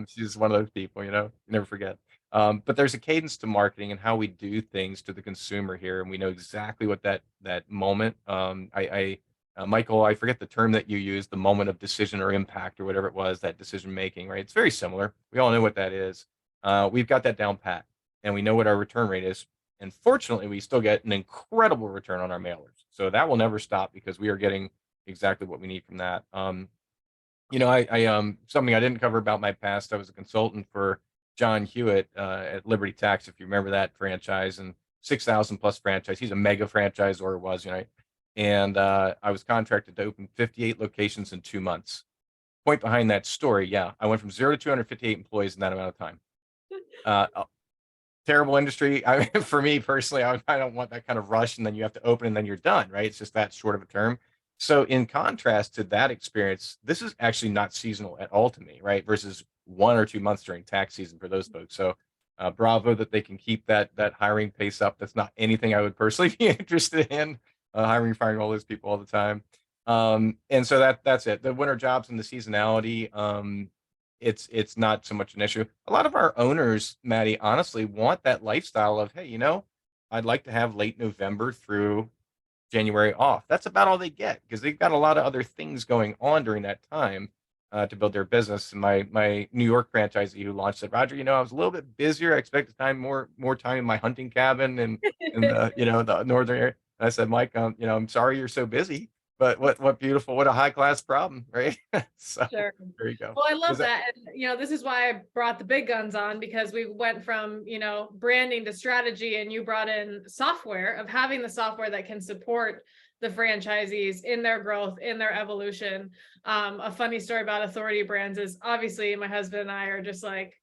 She's one of those people, you never forget. But there's a cadence to marketing and how we do things to the consumer here, and we know exactly what that moment. Michael, I forget the term that you used, the moment of decision or impact or whatever it was, that decision making, right? It's very similar. We all know what that is. We've got that down pat, and we know what our return rate is. And fortunately, we still get an incredible return on our mailers. So that will never stop because we are getting exactly what we need from that. Something I didn't cover about my past, I was a consultant for John Hewitt at Liberty Tax, if you remember that franchise, and 6,000 plus franchise. He's a mega franchisor, was, and I was contracted to open 58 locations in 2 months. Point behind that story, yeah, I went from 0 to 258 employees in that amount of time. Terrible industry. I mean, for me personally, I don't want that kind of rush and then you have to open and then you're done, right? It's just that short of a term. So in contrast to that experience, this is actually not seasonal at all to me, right? Versus 1 or 2 months during tax season for those folks. So bravo that they can keep that hiring pace up. That's not anything I would personally be interested in, hiring, firing all those people all the time. And so that's it. The winter jobs and the seasonality, it's not so much an issue. A lot of our owners, Maddie, honestly want that lifestyle of, hey, I'd like to have late November through January off. That's about all they get because they've got a lot of other things going on during that time to build their business. And my New York franchisee who launched said, Roger, I was a little bit busier. I expected more time in my hunting cabin and in the the northern area. And I said, Mike, I'm sorry you're so busy. But what beautiful, what a high class problem, right? So Sure. there you go. Well, I love that. And, this is why I brought the big guns on, because we went from, branding to strategy, and you brought in software, of having the software that can support the franchisees in their growth, in their evolution. A funny story about Authority Brands is, obviously my husband and I are just like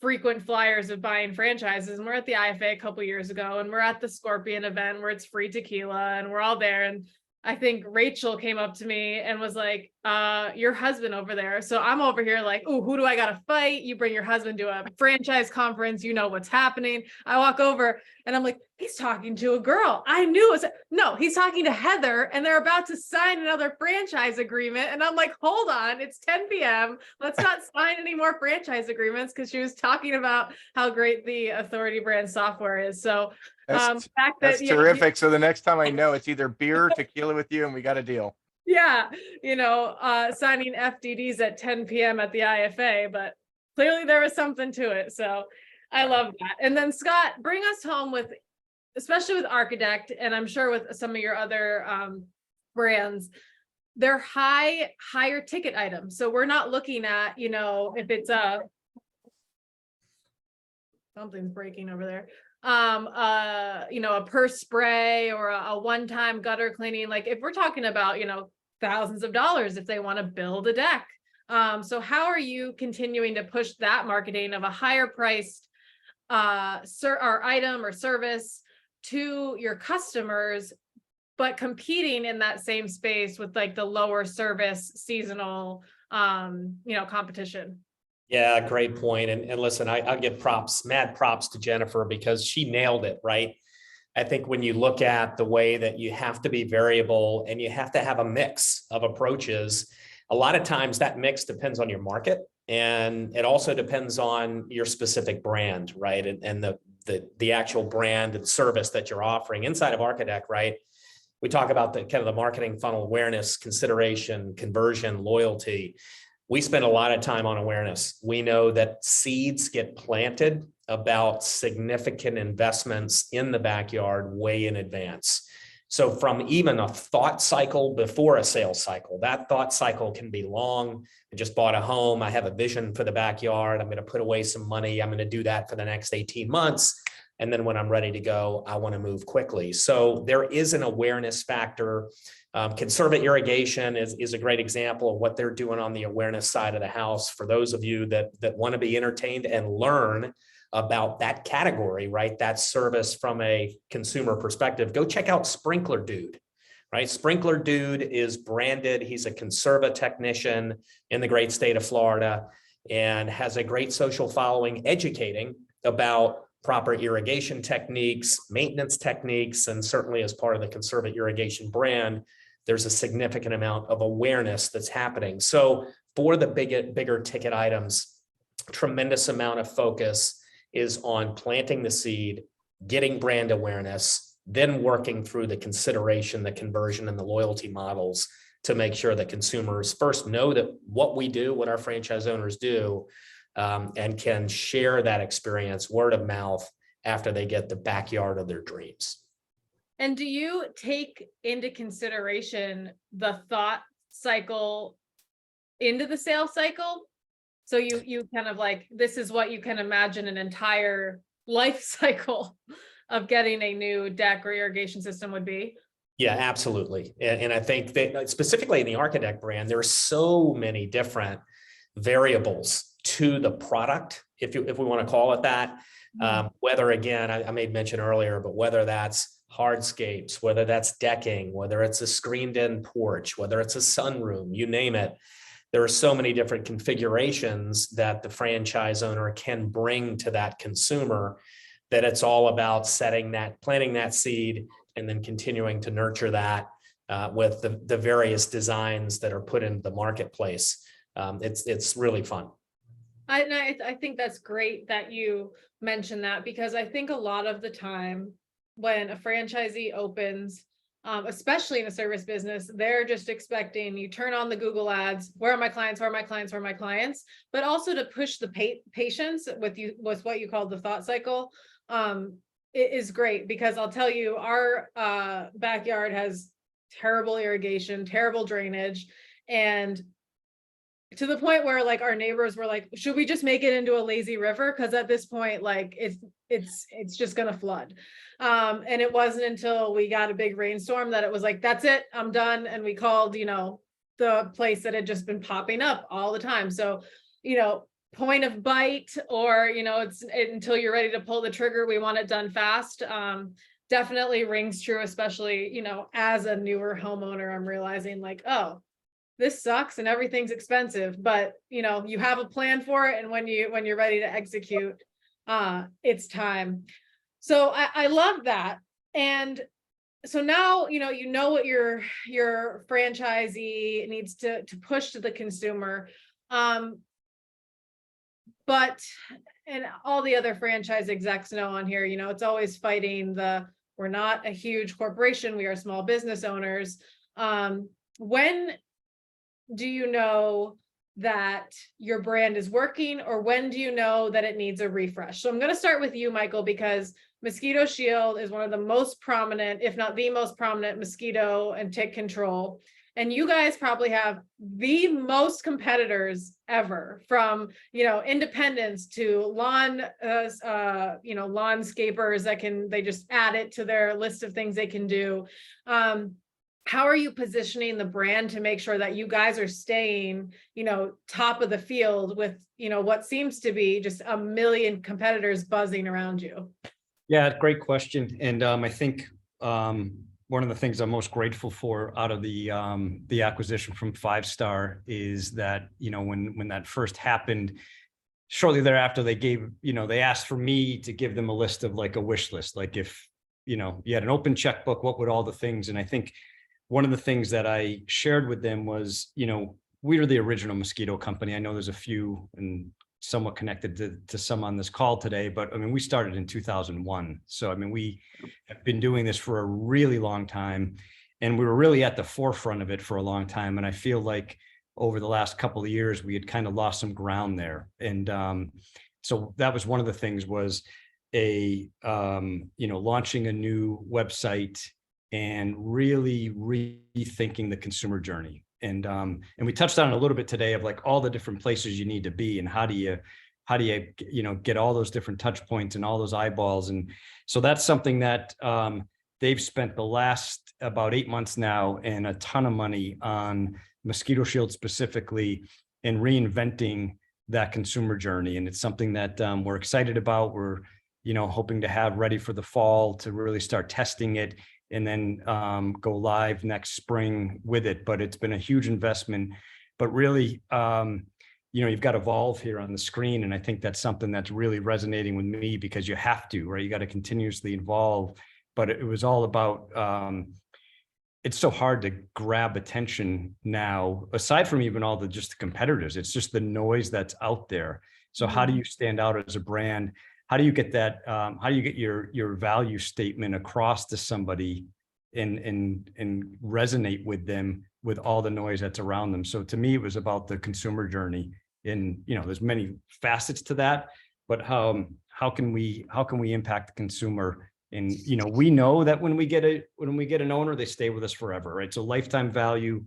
frequent flyers of buying franchises, and we're at the IFA a couple years ago, and we're at the Scorpion event where it's free tequila, and we're all there. And I think Rachel came up to me and was like, your husband over there. So I'm over here like, oh, who do I got to fight? You bring your husband to a franchise conference, what's happening. I walk over and I'm like, he's talking to a girl. I knew it was, no, he's talking to Heather, and they're about to sign another franchise agreement. And I'm like, hold on, it's 10 p.m. Let's not sign any more franchise agreements, because she was talking about how great the Authority Brand software is. So that's terrific. So the next time I know, it's either beer or tequila with you, and we got a deal. Yeah, signing FDDs at 10 p.m. at the IFA, but clearly there was something to it. So I love that. And then Scott, bring us home with, especially with Architect, and I'm sure with some of your other brands, they're higher ticket items. So we're not looking at, if it's something's breaking over there. a per spray or a one-time gutter cleaning, like if we're talking about, thousands of dollars if they want to build a deck. So how are you continuing to push that marketing of a higher priced or item or service to your customers, but competing in that same space with like the lower service seasonal competition? Yeah, great point. And listen, I'll give mad props to Jennifer because she nailed it, right? I think when you look at the way that you have to be variable and you have to have a mix of approaches, a lot of times that mix depends on your market, and it also depends on your specific brand, right? And the actual brand and service that you're offering inside of Architect, right? We talk about the kind of the marketing funnel: awareness, consideration, conversion, loyalty. We spend a lot of time on awareness. We know that seeds get planted about significant investments in the backyard way in advance. So from even a thought cycle before a sales cycle, that thought cycle can be long. I just bought a home. I have a vision for the backyard. I'm going to put away some money. I'm going to do that for the next 18 months. And then when I'm ready to go, I want to move quickly. So there is an awareness factor. Conserva Irrigation is a great example of what they're doing on the awareness side of the house. For those of you that want to be entertained and learn about that category, right? That service from a consumer perspective, go check out Sprinkler Dude, right? Sprinkler Dude is branded. He's a Conserva technician in the great state of Florida and has a great social following, educating about proper irrigation techniques, maintenance techniques, and certainly as part of the Conserva Irrigation brand, there's a significant amount of awareness that's happening. So for the bigger ticket items, tremendous amount of focus is on planting the seed, getting brand awareness, then working through the consideration, the conversion, and the loyalty models to make sure that consumers first know that what we do, what our franchise owners do, and can share that experience word of mouth after they get the backyard of their dreams. And do you take into consideration the thought cycle into the sales cycle? So you kind of like, this is what you can imagine an entire life cycle of getting a new deck or irrigation system would be? Yeah, absolutely. And I think that specifically in the Architect brand, there are so many different variables to the product, if we want to call it that. Whether, again, I made mention earlier, but whether that's hardscapes, whether that's decking, whether it's a screened in porch, whether it's a sunroom, you name it. There are so many different configurations that the franchise owner can bring to that consumer that it's all about planting that seed and then continuing to nurture that with the various designs that are put into the marketplace. It's really fun. I think that's great that you mentioned that, because I think a lot of the time when a franchisee opens, especially in a service business, they're just expecting you turn on the Google ads. Where are my clients? Where are my clients? Where are my clients? But also to push the patience with what you call the thought cycle. It is great, because I'll tell you, our backyard has terrible irrigation, terrible drainage, and to the point where like our neighbors were like, should we just make it into a lazy river? Because at this point, like it's just gonna flood. And it wasn't until we got a big rainstorm that it was like, that's it, I'm done. And we called, the place that had just been popping up all the time. So, point of bite, or, it's until you're ready to pull the trigger, we want it done fast. Definitely rings true, especially, as a newer homeowner, I'm realizing like, oh, this sucks and everything's expensive, but you have a plan for it. And when you're ready to execute, it's time. So I love that. And so now, what your franchisee needs to push to the consumer. But, and all the other franchise execs know on here, it's always fighting we're not a huge corporation, we are small business owners. When do you know that your brand is working, or when do you know that it needs a refresh? So I'm going to start with you, Michael, because Mosquito Shield is one of the most prominent, if not the most prominent, mosquito and tick control. And you guys probably have the most competitors ever, from, independents to landscapers that they just add it to their list of things they can do. How are you positioning the brand to make sure that you guys are staying, top of the field with, what seems to be just a million competitors buzzing around you? Yeah, great question. And I think one of the things I'm most grateful for out of the acquisition from 5-Star is that, when that first happened, shortly thereafter, they asked for me to give them a list of like a wish list. Like if, you had an open checkbook, what would all the things? And I think one of the things that I shared with them was, we were the original mosquito company. I know there's a few and somewhat connected to some on this call today, but I mean, we started in 2001. So, I mean, we have been doing this for a really long time, and we were really at the forefront of it for a long time. And I feel like over the last couple of years, we had kind of lost some ground there. And so that was one of the things, was launching a new website and really rethinking the consumer journey. And we touched on it a little bit today, of like all the different places you need to be, and how do you get all those different touch points and all those eyeballs. And so that's something that they've spent the last about 8 months now, and a ton of money on Mosquito Shield specifically, and reinventing that consumer journey. And it's something that we're excited about. We're hoping to have ready for the fall to really start testing it, and then go live next spring with it. But it's been a huge investment. But really, you've got Evolve here on the screen, and I think that's something that's really resonating with me, because you have to, right? You got to continuously evolve. But it was all about, it's so hard to grab attention now, aside from even all just the competitors. It's just the noise that's out there. So how do you stand out as a brand? How do you get that? How do you get your value statement across to somebody and resonate with them with all the noise that's around them? So to me, it was about the consumer journey. And there's many facets to that, but how can we impact the consumer? And we know that when we get an owner, they stay with us forever, right? So lifetime value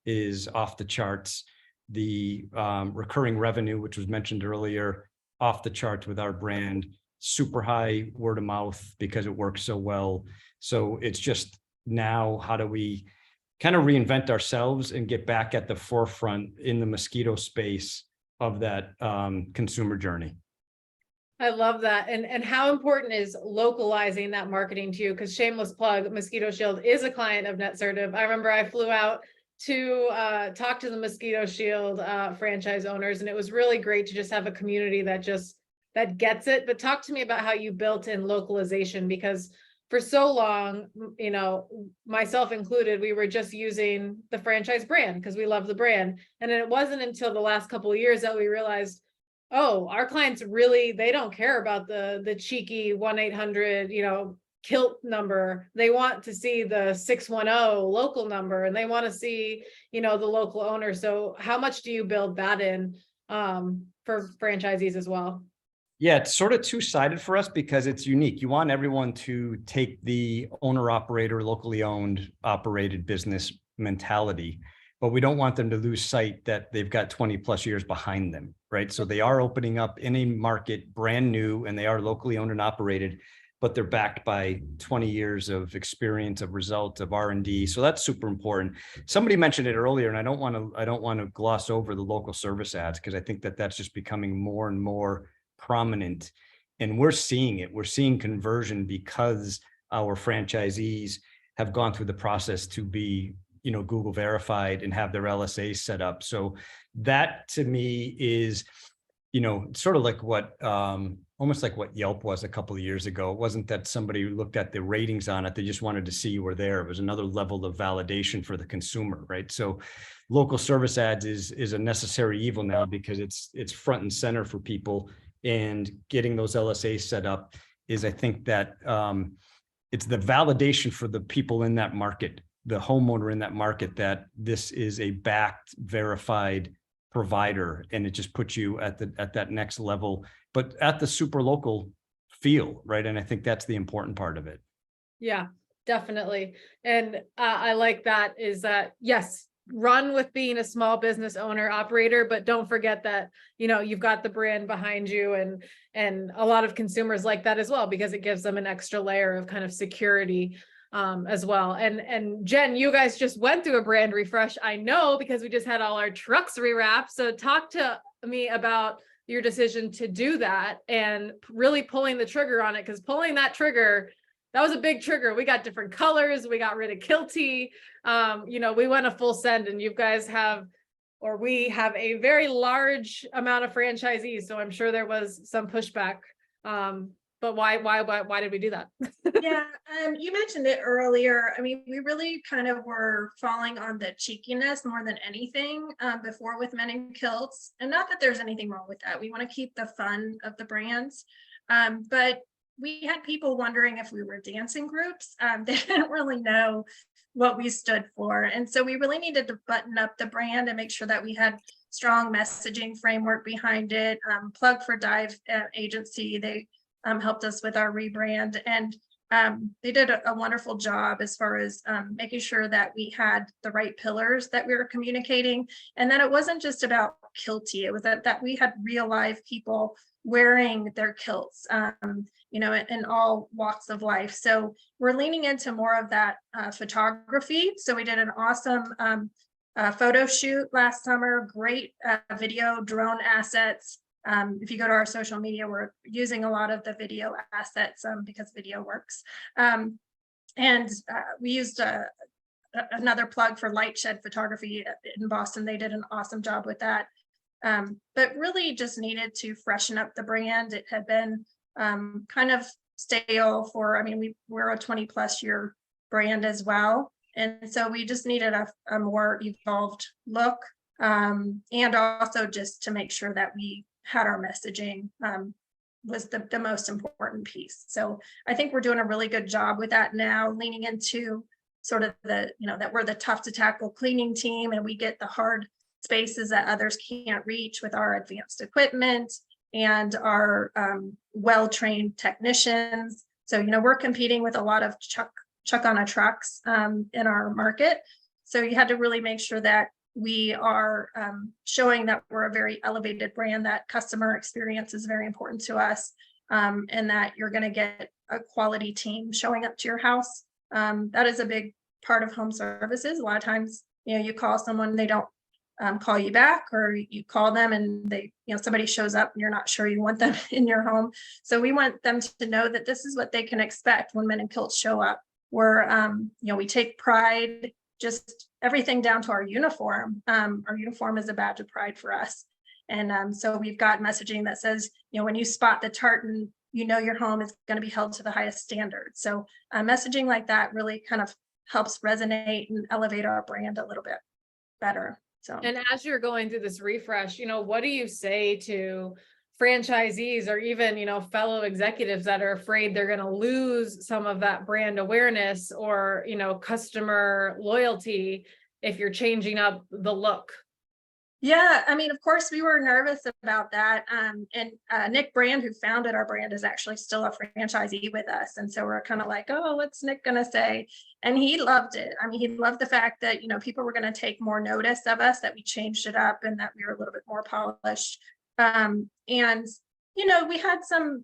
is off the charts. The recurring revenue, which was mentioned earlier, off the charts with our brand, super high word of mouth because it works so well. So it's just, now how do we kind of reinvent ourselves and get back at the forefront in the mosquito space of that consumer journey? I love that. And how important is localizing that marketing to you? Because shameless plug, Mosquito Shield is a client of Netsertive. I remember I flew out to talk to the Mosquito Shield franchise owners, and it was really great to just have a community that gets it. But talk to me about how you built in localization, because for so long, myself included, we were just using the franchise brand because we love the brand. And it wasn't until the last couple of years that we realized, oh, our clients really, they don't care about the cheeky 1-800, kilt number. They want to see the 610 local number, and they want to see, the local owner. So how much do you build that in for franchisees as well? Yeah, it's sort of two-sided for us because it's unique. You want everyone to take the owner-operator, locally owned, operated business mentality, but we don't want them to lose sight that they've got 20 plus years behind them, right? So they are opening up in a market brand new, and they are locally owned and operated, but they're backed by 20 years of experience, of results, of R&D. So that's super important. Somebody mentioned it earlier, and I don't want to gloss over the local service ads, because I think that that's just becoming more and more prominent, and we're seeing it. We're seeing conversion because our franchisees have gone through the process to be, Google verified and have their LSA set up. So that to me is, sort of like what, almost like what Yelp was a couple of years ago. It wasn't that somebody looked at the ratings on it. They just wanted to see you were there. It was another level of validation for the consumer, right? So local service ads is a necessary evil now, because it's front and center for people. And getting those LSAs set up is, I think that it's the validation for the people in that market, the homeowner in that market, that this is a backed, verified provider, and it just puts you at that next level. But at the super local feel, right? And I think that's the important part of it. Yeah, definitely. And I like that is that, yes, run with being a small business owner operator, but don't forget that, you've got the brand behind you, and a lot of consumers like that as well, because it gives them an extra layer of kind of security as well. And Jen, you guys just went through a brand refresh. I know, because we just had all our trucks rewrapped. So talk to me about your decision to do that and really pulling the trigger on it, because pulling that trigger, that was a big trigger. We got different colors. We got rid of Kilty. We went a full send, and you guys we have a very large amount of franchisees. So I'm sure there was some pushback. But why did we do that? Yeah, you mentioned it earlier. I mean, we really kind of were falling on the cheekiness more than anything before with Men in Kilts. And not that there's anything wrong with that. We want to keep the fun of the brands. But we had people wondering if we were dancing groups. They didn't really know what we stood for. And so we really needed to button up the brand and make sure that we had strong messaging framework behind it. Plug for Dive Agency. They helped us with our rebrand, and they did a wonderful job as far as making sure that we had the right pillars that we were communicating, and that it wasn't just about Kilty. It was that we had real live people wearing their kilts, in all walks of life. So we're leaning into more of that photography. So we did an awesome photo shoot last summer, great video drone assets. If you go to our social media, we're using a lot of the video assets because video works. And we used another plug for Light Shed Photography in Boston. They did an awesome job with that. But really just needed to freshen up the brand. It had been kind of stale we're a 20+ year brand as well. And so we just needed a more evolved look, and also just to make sure that we had our messaging was the most important piece. So I think we're doing a really good job with that now, leaning into sort of that we're the tough to tackle cleaning team, and we get the hard spaces that others can't reach with our advanced equipment and our well-trained technicians. So, we're competing with a lot of chuck on a trucks in our market. So you had to really make sure that we are showing that we're a very elevated brand, that customer experience is very important to us, and that you're going to get a quality team showing up to your house. That is a big part of home services. A lot of times, you call someone, they don't call you back, or you call them and they, somebody shows up and you're not sure you want them in your home. So we want them to know that this is what they can expect when Men in Kilts show up. We're, we take pride, just everything down to our uniform. Our uniform is a badge of pride for us. And so we've got messaging that says, when you spot the tartan, your home is going to be held to the highest standards. So messaging like that really kind of helps resonate and elevate our brand a little bit better. So, and as you're going through this refresh, what do you say to franchisees or even, fellow executives that are afraid they're going to lose some of that brand awareness or, customer loyalty if you're changing up the look? Yeah, of course, we were nervous about that. And Nick Brand, who founded our brand, is actually still a franchisee with us. And so we're kind of like, oh, what's Nick going to say? And he loved it. He loved the fact that, people were going to take more notice of us, that we changed it up and that we were a little bit more polished. And, we had some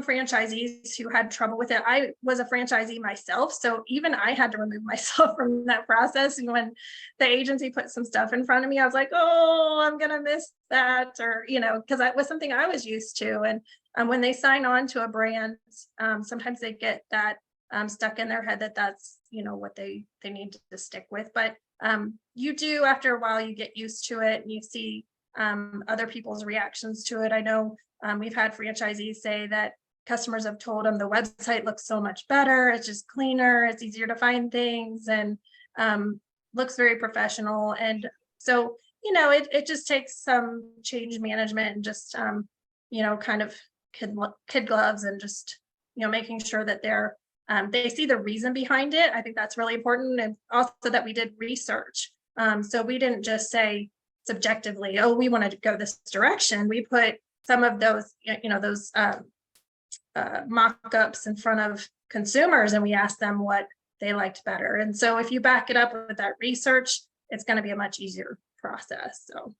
franchisees who had trouble with it. I was a franchisee myself, so even I had to remove myself from that process. And when the agency put some stuff in front of me, I was like, oh, I'm going to miss that, or, because that was something I was used to. And when they sign on to a brand, sometimes they get that stuck in their head that that's, what they need to stick with. But you do, after a while, you get used to it and you see other people's reactions to it. I know we've had franchisees say that customers have told them the website looks so much better. It's just cleaner. It's easier to find things and looks very professional. And so, it just takes some change management and just, kind of kid gloves and just, making sure that they see the reason behind it. I think that's really important. And also that we did research. So we didn't just say subjectively, oh, we want to go this direction. We put some of those, those mock-ups in front of consumers, and we asked them what they liked better. And so if you back it up with that research, it's going to be a much easier process. So.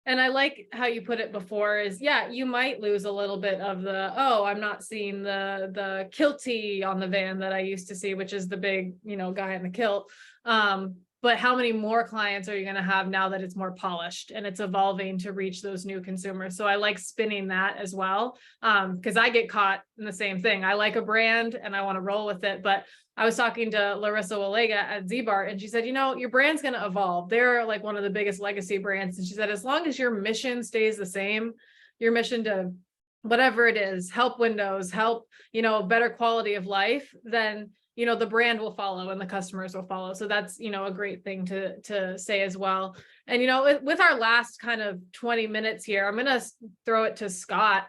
And I like how you put it before is, yeah, you might lose a little bit of the, oh, I'm not seeing the kilty on the van that I used to see, which is the big, guy in the kilt. But how many more clients are you going to have now that it's more polished and it's evolving to reach those new consumers? So I like spinning that as well, because I get caught in the same thing. I like a brand and I want to roll with it. But I was talking to Larissa Walega at Z-Bar, and she said, your brand's going to evolve. They're like one of the biggest legacy brands. And she said, as long as your mission stays the same, your mission to whatever it is, help windows, help, better quality of life, then the brand will follow and the customers will follow. So that's, a great thing to say as well. And, with our last kind of 20 minutes here, I'm going to throw it to Scott.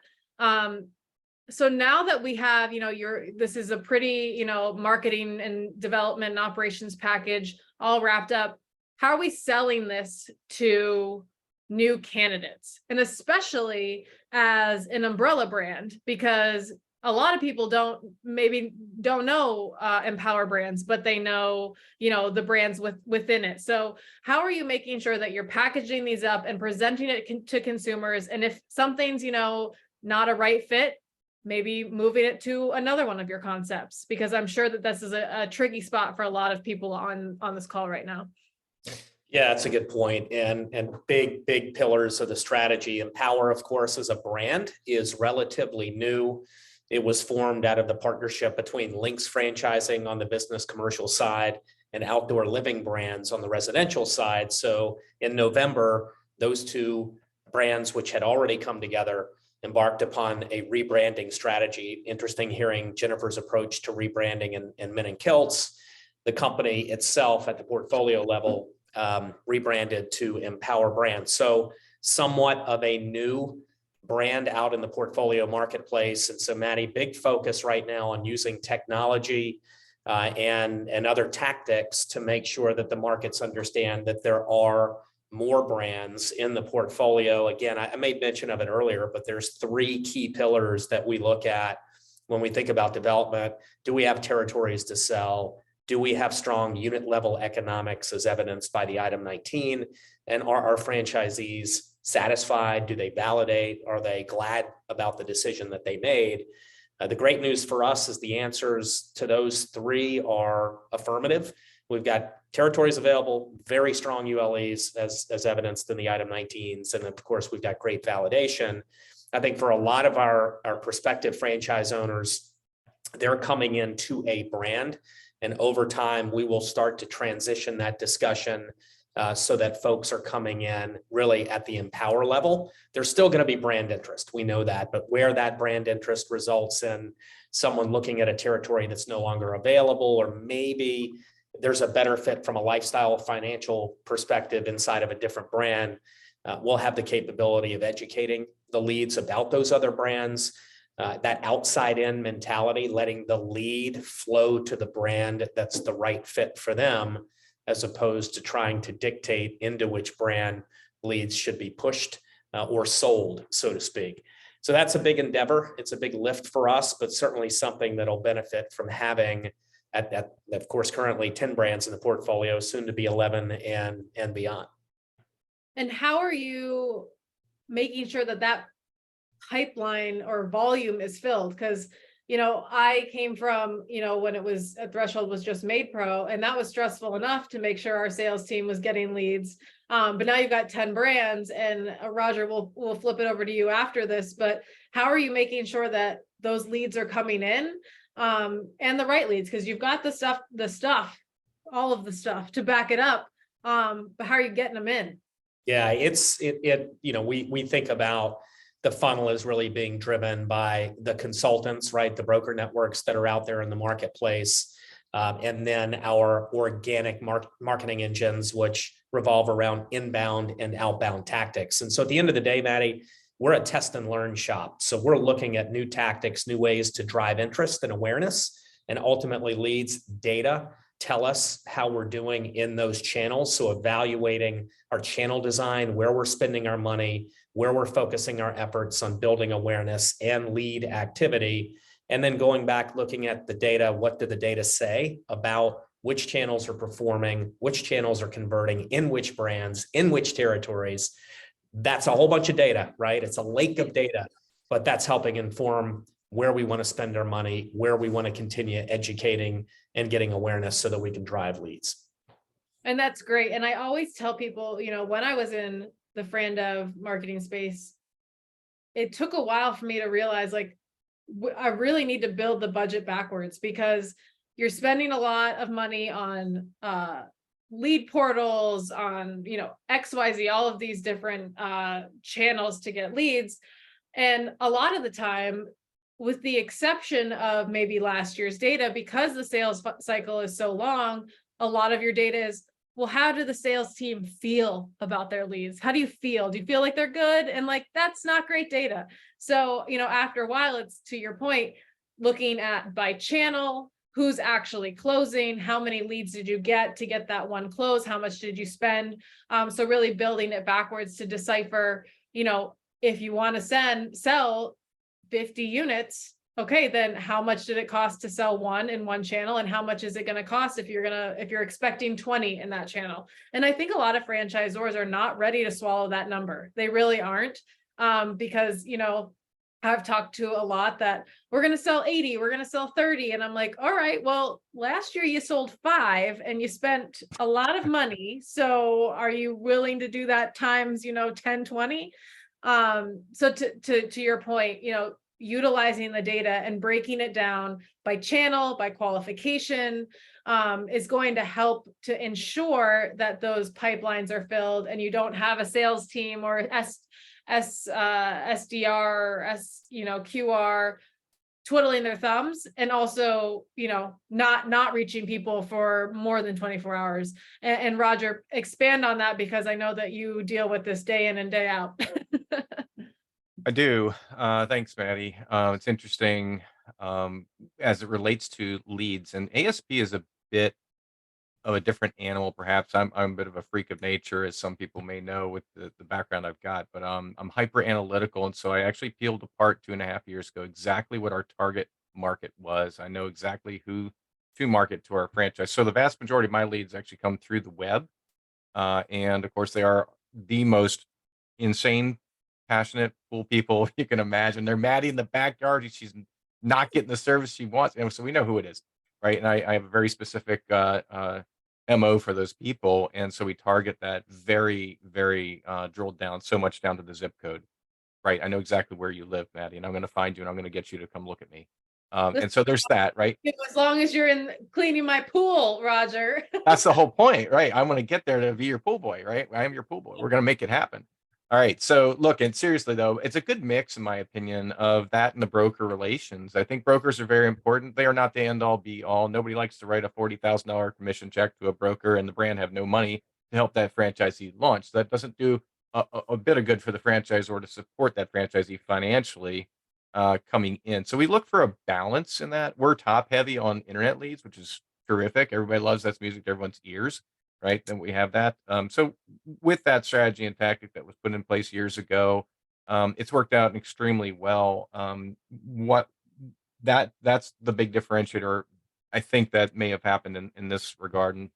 So now that we have, this is a pretty, marketing and development and operations package all wrapped up. How are we selling this to new candidates? And especially as an umbrella brand, because a lot of people don't know Empower Brands, but they know, the brands within it. So how are you making sure that you're packaging these up and presenting it to consumers? And if something's, not a right fit, maybe moving it to another one of your concepts, because I'm sure that this is a tricky spot for a lot of people on this call right now. Yeah, that's a good point. And big pillars of the strategy. Empower, of course, as a brand is relatively new. It was formed out of the partnership between Lynx Franchising on the business commercial side and Outdoor Living Brands on the residential side. So in November, those two brands, which had already come together, embarked upon a rebranding strategy. Interesting hearing Jennifer's approach to rebranding in Men in Kilts. The company itself at the portfolio level rebranded to Empower Brands. So somewhat of a new brand out in the portfolio marketplace. And so, Maddie, big focus right now on using technology and other tactics to make sure that the markets understand that there are more brands in the portfolio. Again, I made mention of it earlier, but there's 3 key pillars that we look at when we think about development. Do we have territories to sell? Do we have strong unit level economics as evidenced by the item 19? And are our franchisees satisfied? Do they validate? Are they glad about the decision that they made? The great news for us is the answers to those 3 are affirmative. We've got territories available, very strong ULEs as evidenced in the item 19s. And of course, we've got great validation. I think for a lot of our prospective franchise owners, they're coming into a brand. And over time, we will start to transition that discussion so that folks are coming in really at the Empower level. There's still going to be brand interest. We know that, but where that brand interest results in someone looking at a territory that's no longer available, or maybe there's a better fit from a lifestyle financial perspective inside of a different brand, we'll have the capability of educating the leads about those other brands. That outside in mentality, letting the lead flow to the brand that's the right fit for them, as opposed to trying to dictate into which brand leads should be pushed or sold, so to speak. So that's a big endeavor. It's a big lift for us, but certainly something that'll benefit from having, of course, currently 10 brands in the portfolio, soon to be 11 and beyond. And how are you making sure that pipeline or volume is filled? Because I came from when it was a threshold was just Made Pro, and that was stressful enough to make sure our sales team was getting leads, but now you've got 10 brands. And Roger, we'll flip it over to you after this, but how are you making sure that those leads are coming in and the right leads? Because you've got all of the stuff to back it up, but how are you getting them in? Yeah, we think about the funnel is really being driven by the consultants, right? The broker networks that are out there in the marketplace. And then our organic marketing engines, which revolve around inbound and outbound tactics. And so at the end of the day, Maddie, we're a test and learn shop. So we're looking at new tactics, new ways to drive interest and awareness, and ultimately leads. Data tell us how we're doing in those channels. So evaluating our channel design, where we're spending our money, where we're focusing our efforts on building awareness and lead activity. And then going back, looking at the data, what did the data say about which channels are performing, which channels are converting, in which brands, in which territories. That's a whole bunch of data, right? It's a lake of data, but that's helping inform where we want to spend our money, where we want to continue educating and getting awareness so that we can drive leads. And that's great. And I always tell people, when I was in the FranDev marketing space, it took a while for me to realize, like, I really need to build the budget backwards, because you're spending a lot of money on lead portals, on XYZ, all of these different channels to get leads. And a lot of the time, with the exception of maybe last year's data, because the sales cycle is so long, a lot of your data is, well, how do the sales team feel about their leads? How do you feel? Do you feel like they're good? And like, that's not great data. So, after a while, it's, to your point, looking at by channel, who's actually closing, how many leads did you get to get that one close? How much did you spend? So really building it backwards to decipher, if you want to sell 50 units, okay, then how much did it cost to sell one in one channel? And how much is it going to cost if you're expecting 20 in that channel? And I think a lot of franchisors are not ready to swallow that number. They really aren't, because, I've talked to a lot that we're going to sell 80, we're going to sell 30. And I'm like, all right, well, last year you sold 5 and you spent a lot of money. So are you willing to do that times, 10, 20? So to your point, utilizing the data and breaking it down by channel, by qualification, is going to help to ensure that those pipelines are filled and you don't have a sales team or SDR, QR twiddling their thumbs, and also, not reaching people for more than 24 hours. And Roger, expand on that, because I know that you deal with this day in and day out. I do. Thanks, Maddie. It's interesting as it relates to leads, and ASP is a bit of a different animal, perhaps. I'm a bit of a freak of nature, as some people may know with the background I've got, but I'm hyper analytical. And so I actually peeled apart 2.5 years ago exactly what our target market was. I know exactly who to market to our franchise. So the vast majority of my leads actually come through the web. And of course, they are the most insane, passionate, cool people you can imagine. They're Maddie in the backyard. She's not getting the service she wants. And so we know who it is, right? And I have a very specific MO for those people. And so we target that very, very drilled down, so much down to the zip code, right? I know exactly where you live, Maddie, and I'm going to find you and I'm going to get you to come look at me. And so there's that, right? As long as you're in cleaning my pool, Roger. That's the whole point, right? I'm going to get there to be your pool boy, right? I am your pool boy. We're going to make it happen. All right. So look, and seriously though, it's a good mix, in my opinion, of that and the broker relations. I think brokers are very important. They are not the end all be all. Nobody likes to write a $40,000 commission check to a broker and the brand have no money to help that franchisee launch. That doesn't do a bit of good for the franchisor to support that franchisee financially coming in. So we look for a balance in that. We're top heavy on internet leads, which is terrific. Everybody loves that's music to everyone's ears, right? Then we have that. So with that strategy and tactic that was put in place years ago, it's worked out extremely well. That's the big differentiator, I think, that may have happened in this regard, and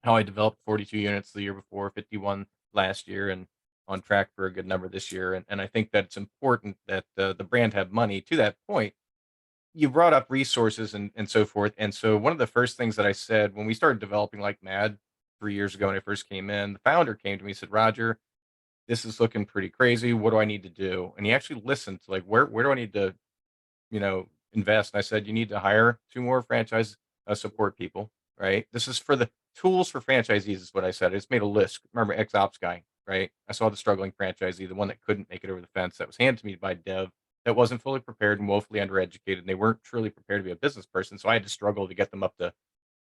how I developed 42 units the year before, 51 last year, and on track for a good number this year. And I think that it's important that the brand have money. To that point, you brought up resources and so forth. And so one of the first things that I said when we started developing like mad 3 years ago, when I first came in, the founder came to me and said, Roger, this is looking pretty crazy. What do I need to do? And he actually listened to, like, where do I need to, invest? And I said, you need to hire 2 more franchise support people, right? This is for the tools for franchisees, is what I said. I just made a list. Remember, ex-ops guy, right? I saw the struggling franchisee, the one that couldn't make it over the fence, that was handed to me by Dev, that wasn't fully prepared and woefully undereducated, and they weren't truly prepared to be a business person. So I had to struggle to get them up to,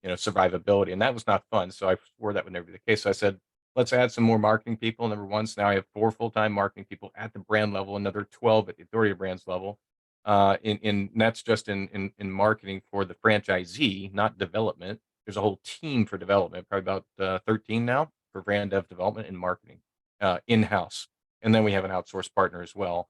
survivability, and that was not fun. So I swore that would never be the case. So I said, let's add some more marketing people. Number one, so now I have 4 full-time marketing people at the brand level, another 12 at the authority of brands level. And that's just in marketing for the franchisee, not development. There's a whole team for development, probably about 13 now for brand dev development and marketing in-house. And then we have an outsourced partner as well.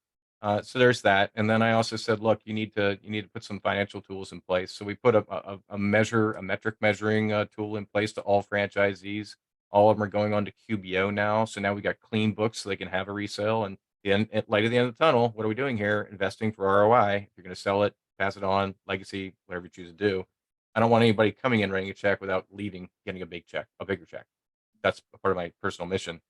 So there's that. And then I also said, look, you need to put some financial tools in place. So we put a metric measuring tool in place to all franchisees. All of them are going on to QBO now. So now we got clean books so they can have a resale. And at light at the end of the tunnel, what are we doing here? Investing for ROI. If you're going to sell it, pass it on, legacy, whatever you choose to do. I don't want anybody coming in writing a check without leaving, getting a bigger check. That's a part of my personal mission.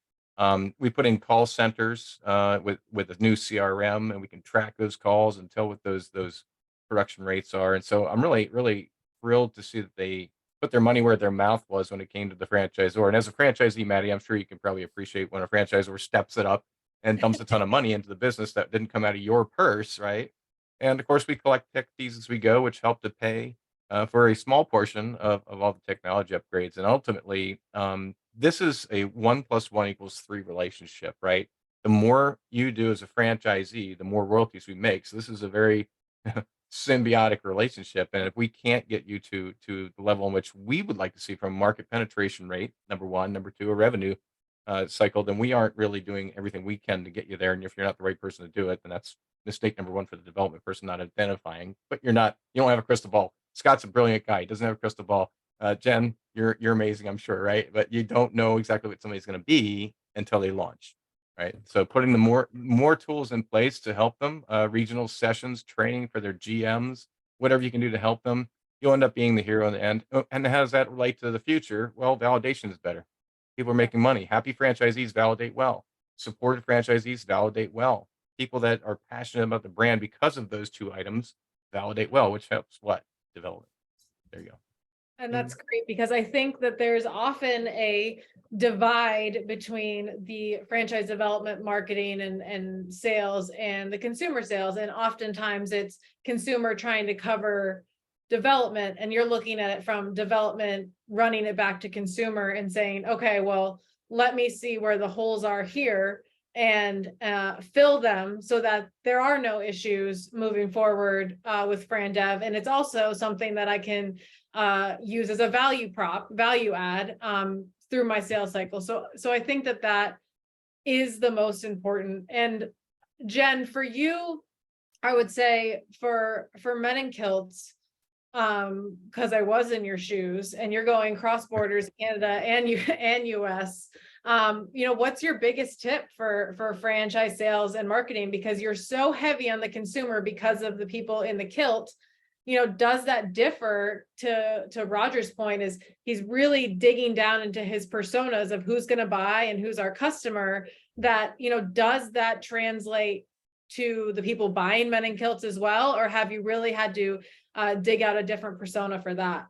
We put in call centers with a new CRM, and we can track those calls and tell what those production rates are. And so I'm really thrilled to see that they put their money where their mouth was when it came to the franchisor. And as a franchisee, Maddie, I'm sure you can probably appreciate when a franchisor steps it up and dumps a ton of money into the business that didn't come out of your purse, right? And of course, we collect tech fees as we go, which help to pay for a small portion of all the technology upgrades. And ultimately, this is a 1 + 1 = 3 relationship, right? The more you do as a franchisee, the more royalties we make. So this is a very symbiotic relationship. And if we can't get you to the level in which we would like to see from a market penetration rate, number one, number two, a revenue cycle, then we aren't really doing everything we can to get you there. And if you're not the right person to do it, then that's mistake number one for the development person not identifying. But you don't have a crystal ball. Scott's a brilliant guy. He doesn't have a crystal ball. Jen, you're amazing, I'm sure, right? But you don't know exactly what somebody's going to be until they launch, right? So putting the more tools in place to help them, regional sessions, training for their GMs, whatever you can do to help them, you'll end up being the hero in the end. Oh, and how does that relate to the future? Well, validation is better. People are making money. Happy franchisees validate well. Supported franchisees validate well. People that are passionate about the brand because of those two items validate well, which helps what? Development. There you go. And that's great, because I think that there's often a divide between the franchise development, marketing and sales and the consumer sales. And oftentimes it's consumer trying to cover development, and you're looking at it from development, running it back to consumer and saying, okay, well, let me see where the holes are here and fill them so that there are no issues moving forward with FranDev. And it's also something that I can use as a value add through my sales cycle. So I think that is the most important. And Jen, for you, I would say for men in kilts, because I was in your shoes and you're going cross borders, Canada and US. What's your biggest tip for franchise sales and marketing? Because you're so heavy on the consumer because of the people in the kilt. Does that differ to Roger's point? Is he's really digging down into his personas of who's going to buy and who's our customer, that, does that translate to the people buying men in kilts as well? Or have you really had to dig out a different persona for that?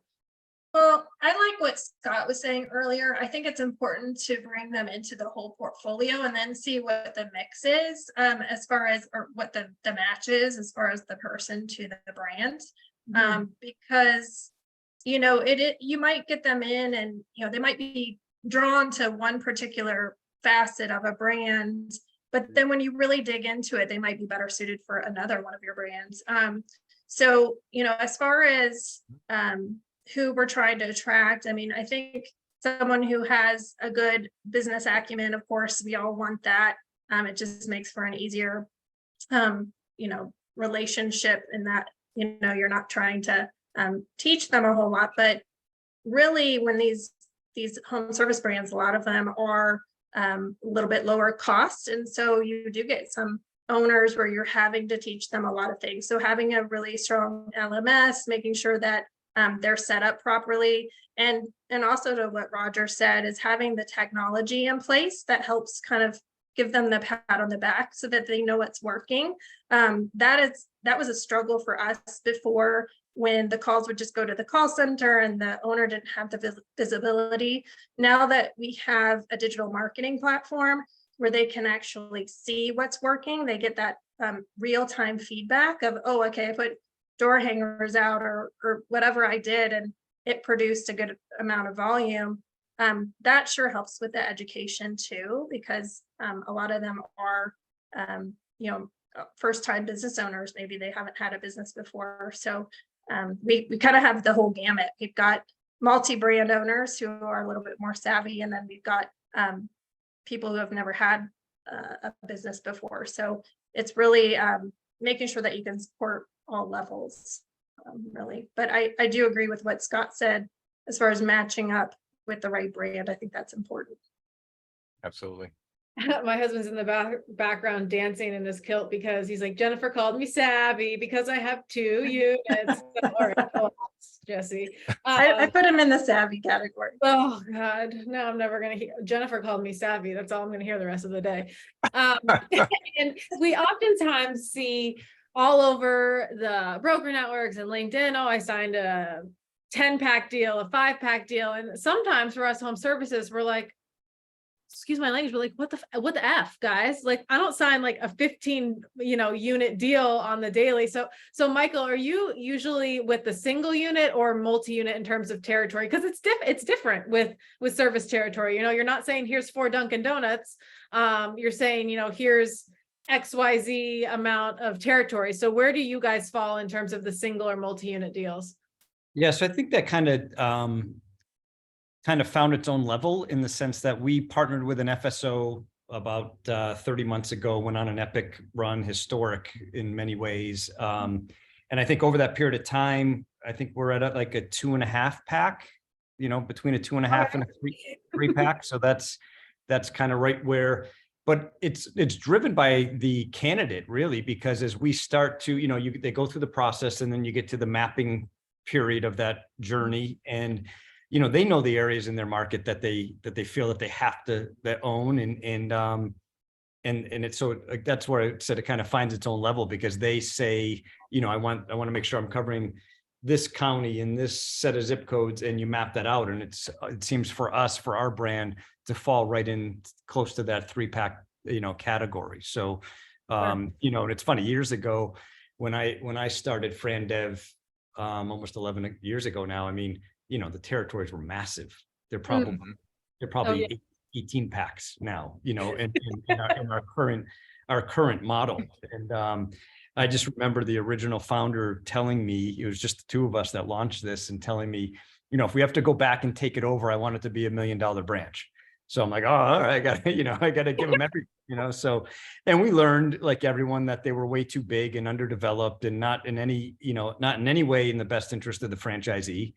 Well, I like what Scott was saying earlier. I think it's important to bring them into the whole portfolio and then see what the mix is, as far as, or what the match is as far as the person to the brand. Because, you might get them in and, they might be drawn to one particular facet of a brand, but then when you really dig into it, they might be better suited for another one of your brands. So, as far as who we're trying to attract, I think someone who has a good business acumen, of course, we all want that. It just makes for an easier, relationship in that, you're not trying to teach them a whole lot. But really, when these home service brands, a lot of them are a little bit lower cost. And so you do get some owners where you're having to teach them a lot of things. So having a really strong LMS, making sure that they're set up properly. And also to what Roger said, is having the technology in place that helps kind of give them the pat on the back so that they know what's working. That was a struggle for us before, when the calls would just go to the call center and the owner didn't have the visibility. Now that we have a digital marketing platform where they can actually see what's working, they get that real-time feedback of, oh, okay, I put door hangers out or whatever I did, and it produced a good amount of volume. That sure helps with the education too, because a lot of them are, first-time business owners. Maybe they haven't had a business before. So we kind of have the whole gamut. We've got multi-brand owners who are a little bit more savvy, and then we've got people who have never had a business before. So it's really making sure that you can support all levels, really. But I do agree with what Scott said as far as matching up with the right brand. I think that's important. Absolutely. My husband's in the background dancing in his kilt because he's like, Jennifer called me savvy because I have 2 units. So, all right, well, Jesse. I put him in the savvy category. Oh God, no, I'm never gonna hear. Jennifer called me savvy. That's all I'm gonna hear the rest of the day. And we oftentimes see all over the broker networks and LinkedIn, oh, I signed a 10-pack deal, a 5-pack deal. And sometimes for us home services, we're like, excuse my language, but like, what the F, guys? Like, I don't sign like a 15, unit deal on the daily. So Michael, are you usually with the single unit or multi-unit in terms of territory? Because it's different with service territory. You're not saying here's 4 Dunkin' Donuts. You're saying, here's XYZ amount of territory. So where do you guys fall in terms of the single or multi-unit deals? Yeah, so I think that kind of found its own level in the sense that we partnered with an FSO about 30 months ago, went on an epic run, historic in many ways. And I think over that period of time, I think we're at like a 2.5 pack, between a 2.5 and a 3 pack. So that's kind of right where, but it's driven by the candidate really, because as we start to, they go through the process and then you get to the mapping period of that journey, and they know the areas in their market that they feel that they have to own, and it's so that's where I said it kind of finds its own level, because they say, I want to make sure I'm covering this county in this set of zip codes, and you map that out, and it seems for us, for our brand, to fall right in close to that 3-pack category. So and it's funny, years ago when I started FranDev almost 11 years ago now, I mean, the territories were massive. They're probably 18 packs now, in our current model. And I just remember the original founder telling me, it was just the 2 of us that launched this, and telling me, if we have to go back and take it over, I want it to be $1 million branch. So I'm like, oh, all right, I got to give them every, so, and we learned, like everyone, that they were way too big and underdeveloped, and not in any way in the best interest of the franchisee.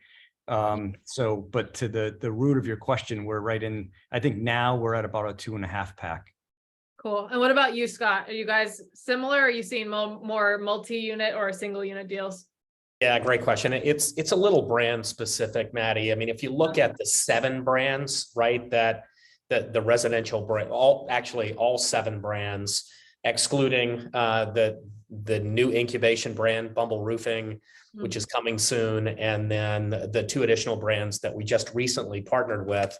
But to the root of your question, we're right in, I think now we're at about a 2.5 pack. Cool. And what about you, Scott? Are you guys similar? Are you seeing more multi-unit or single unit deals? Yeah, great question. It's a little brand specific, Maddie. I mean, if you look at the 7 brands, right, that the residential brand, all 7 brands, excluding the new incubation brand, Bumble Roofing, which is coming soon, and then the 2 additional brands that we just recently partnered with.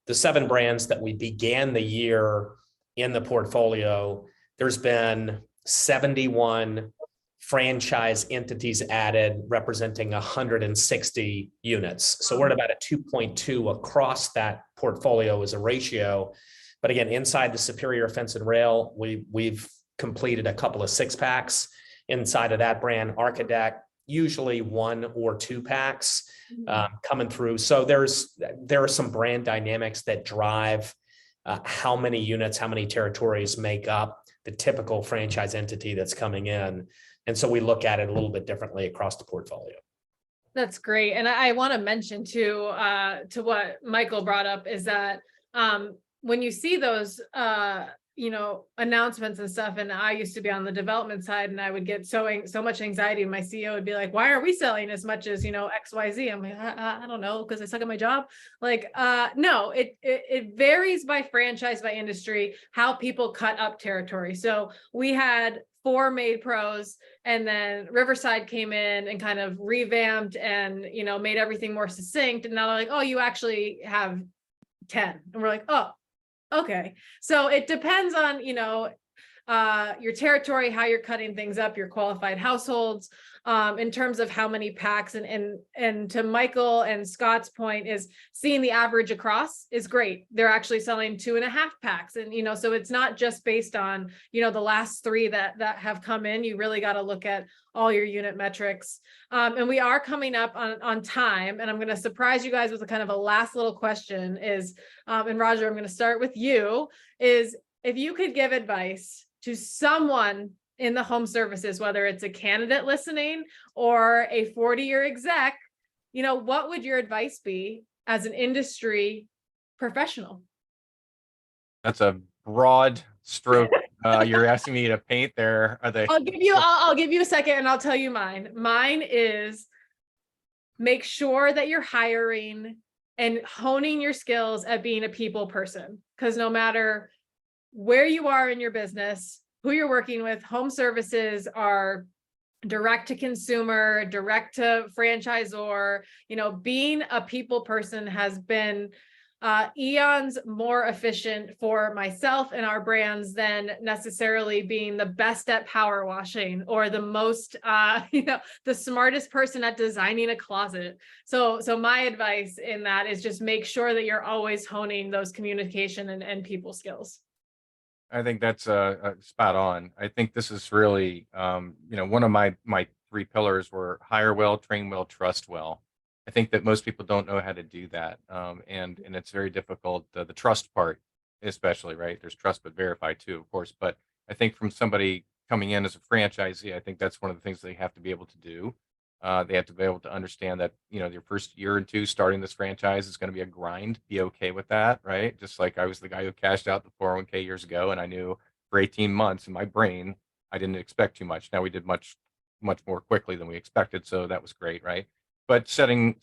The 7 brands that we began the year in the portfolio, there's been 71 franchise entities added, representing 160 units. So we're at about a 2.2 across that portfolio as a ratio. But again, inside the Superior Fence and Rail, we've completed a couple of 6-packs inside of that brand. Architect, usually 1 or 2 packs coming through. So there are some brand dynamics that drive how many units, how many territories make up the typical franchise entity that's coming in. And so we look at it a little bit differently across the portfolio. That's great. And I want to mention too, to what Michael brought up, is that when you see those, announcements and stuff, and I used to be on the development side, and I would get so much anxiety, and my CEO would be like, why are we selling as much as, XYZ? I'm like, I don't know, because I suck at my job. Like, no, it varies by franchise, by industry, how people cut up territory. So we had 4 made pros, and then Riverside came in and kind of revamped and, made everything more succinct. And now they're like, oh, you actually have 10. And we're like, oh, okay. So it depends on, your territory, how you're cutting things up, your qualified households, in terms of how many packs, and to Michael and Scott's point, is seeing the average across is great. They're actually selling 2.5 packs. And, so it's not just based on, the last 3 that have come in. You really got to look at all your unit metrics. And we are coming up on time, and I'm going to surprise you guys with a kind of a last little question is, and Roger, I'm going to start with you, is if you could give advice to someone in the home services, whether it's a candidate listening or a 40-year exec, what would your advice be as an industry professional? That's a broad stroke. You're asking me to paint there. Are they? I'll give you a second and I'll tell you mine. Mine is make sure that you're hiring and honing your skills at being a people person. Because no matter where you are in your business, who you're working with, home services are direct to consumer, direct to franchisor. Being a people person has been eons more efficient for myself and our brands than necessarily being the best at power washing or the most, the smartest person at designing a closet. So my advice in that is just make sure that you're always honing those communication and people skills. I think that's spot on. I think this is really, one of my 3 pillars were hire well, train well, trust well. I think that most people don't know how to do that. And it's very difficult. The trust part, especially, right? There's trust, but verify too, of course. But I think from somebody coming in as a franchisee, I think that's one of the things they have to be able to do. They have to be able to understand that, your first year or 2 starting this franchise is going to be a grind. Be okay with that, right? Just like I was the guy who cashed out the 401k years ago, and I knew for 18 months in my brain, I didn't expect too much. Now we did much more quickly than we expected. So that was great, right? But setting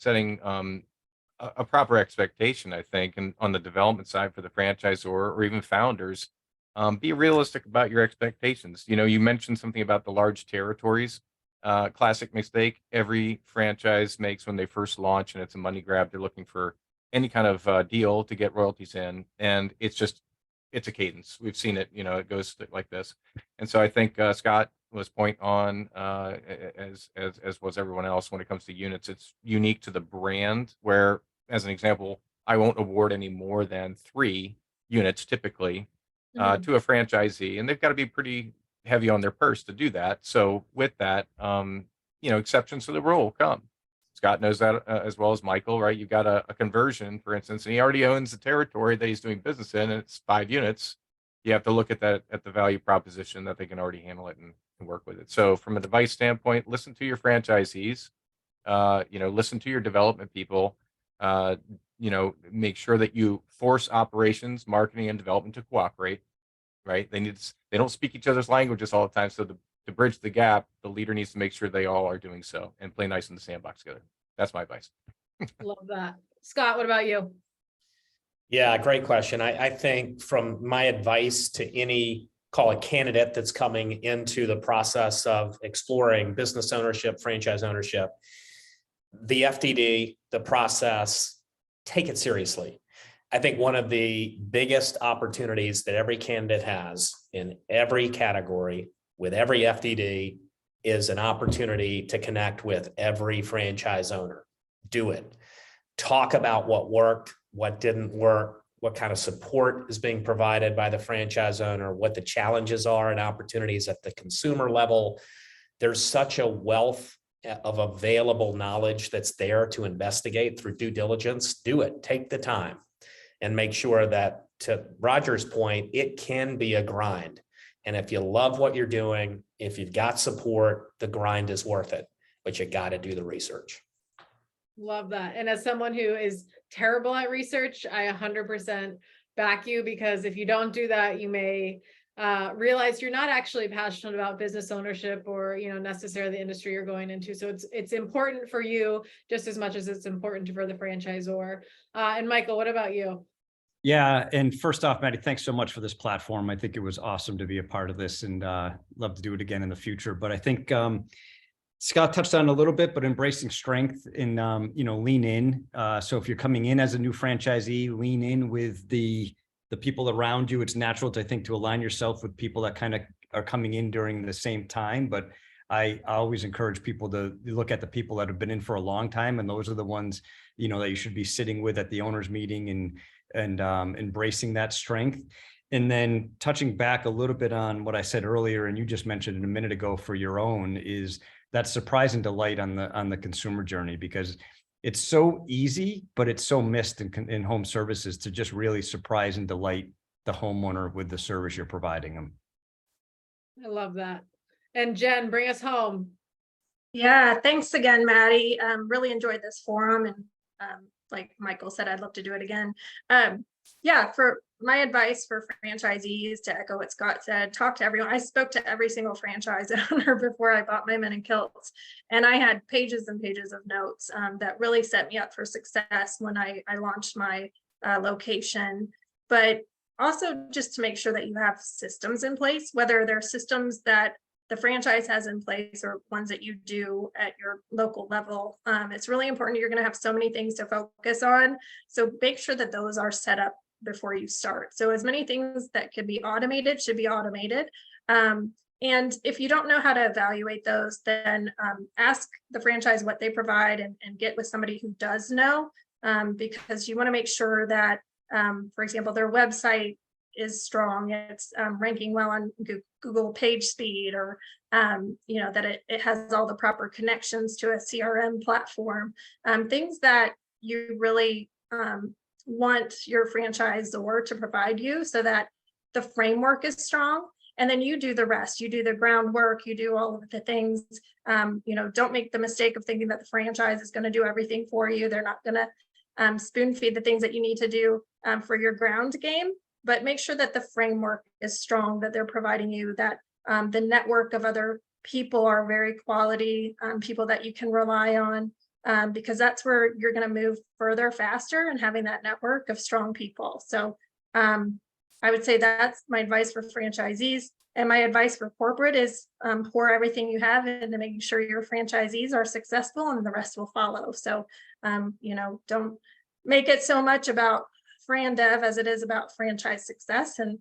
a proper expectation, I think, and on the development side for the franchisor or even founders, be realistic about your expectations. You mentioned something about the large territories. Classic mistake every franchise makes when they first launch, and it's a money grab. They're looking for any kind of deal to get royalties in, and it's a cadence. We've seen it. It goes like this. And so I think Scott was point on, as was everyone else when it comes to units. It's unique to the brand, where, as an example, I won't award any more than 3 units typically to a franchisee, and they've got to be pretty heavy on their purse to do that. So with that, exceptions to the rule come. Scott knows that as well as Michael, right? You've got a conversion, for instance, and he already owns the territory that he's doing business in, and it's 5 units. You have to look at that, at the value proposition that they can already handle it and work with it. So from a device standpoint, listen to your franchisees, listen to your development people, make sure that you force operations, marketing, and development to cooperate, right? They don't speak each other's languages all the time. So to bridge the gap, the leader needs to make sure they all are doing so and play nice in the sandbox together. That's my advice. Love that. Scott, what about you? Yeah, great question. I think from my advice to any, call it, candidate that's coming into the process of exploring business ownership, franchise ownership, the FDD, the process, take it seriously. I think one of the biggest opportunities that every candidate has in every category with every FDD is an opportunity to connect with every franchise owner. Do it. Talk about what worked, what didn't work, what kind of support is being provided by the franchise owner, what the challenges are and opportunities at the consumer level. There's such a wealth of available knowledge that's there to investigate through due diligence. Do it. Take the time and make sure that, to Roger's point, it can be a grind. And if you love what you're doing, if you've got support, the grind is worth it, but you got to do the research. Love that. And as someone who is terrible at research, I 100% back you, because if you don't do that, you may realize you're not actually passionate about business ownership or, necessarily the industry you're going into. So it's important for you just as much as it's important for the franchisor. And Michael, what about you? Yeah. And first off, Maddie, thanks so much for this platform. I think it was awesome to be a part of this, and love to do it again in the future. But I think Scott touched on a little bit, but embracing strength and, lean in. So if you're coming in as a new franchisee, lean in with the people around you. It's natural to, I think, to align yourself with people that kind of are coming in during the same time. But I always encourage people to look at the people that have been in for a long time. And those are the ones, that you should be sitting with at the owners meeting and embracing that strength. And then touching back a little bit on what I said earlier, and you just mentioned a minute ago for your own, is that surprise and delight on the consumer journey, because it's so easy, but it's so missed in home services to just really surprise and delight the homeowner with the service you're providing them. I love that. And Jen, bring us home. Yeah, thanks again, Maddie. Really enjoyed this forum, and like Michael said, I'd love to do it again. Yeah, for my advice for franchisees, to echo what Scott said, talk to everyone. I spoke to every single franchise owner before I bought my Men in Kilts, and I had pages and pages of notes that really set me up for success when I launched my location. But also just to make sure that you have systems in place, whether they're systems that the franchise has in place or ones that you do at your local level. It's really important. You're going to have so many things to focus on. So make sure that those are set up before you start. So as many things that could be automated should be automated. And if you don't know how to evaluate those, then ask the franchise what they provide and get with somebody who does know, because you want to make sure that, for example, their website is strong, it's ranking well on Google page speed, or that it has all the proper connections to a CRM platform, things that you really want your franchisor to provide you, so that the framework is strong, and then you do the rest. You do the groundwork, you do all of the things. Don't make the mistake of thinking that the franchise is going to do everything for you. They're not going to spoon feed the things that you need to do for your ground game. But make sure that the framework is strong, that they're providing you, that the network of other people are very quality, people that you can rely on, because that's where you're going to move further faster, and having that network of strong people. So I would say that's my advice for franchisees. And my advice for corporate is pour everything you have into making sure your franchisees are successful, and the rest will follow. So, don't make it so much about Fran Dev as it is about franchise success, and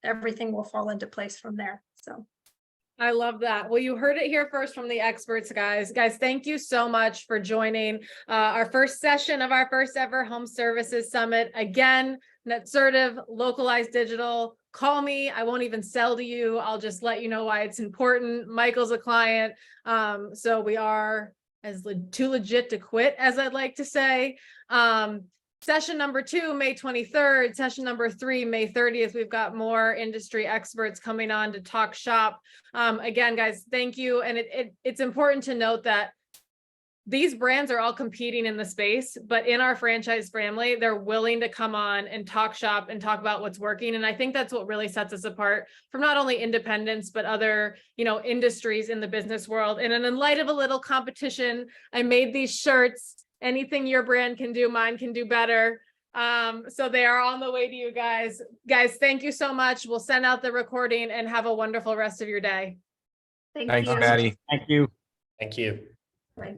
everything will fall into place from there. So I love that. Well, you heard it here first from the experts, guys. Guys, thank you so much for joining our first session of our first ever Home Services Summit. Again, Netsertive, localized digital. Call me. I won't even sell to you. I'll just let you know why it's important. Michael's a client. So we are too legit to quit, as I'd like to say. Session number 2, May 23rd, session number 3, May 30th. We've got more industry experts coming on to talk shop. Again, guys, thank you. And it's important to note that these brands are all competing in the space, but in our franchise family, they're willing to come on and talk shop and talk about what's working. And I think that's what really sets us apart from not only independents, but other, industries in the business world. And in light of a little competition, I made these shirts. Anything your brand can do, mine can do better. So they are on the way to you guys. Guys, thank you so much. We'll send out the recording, and have a wonderful rest of your day. thank Thanks, you. Maddie. Thank you. Thank you. Bye.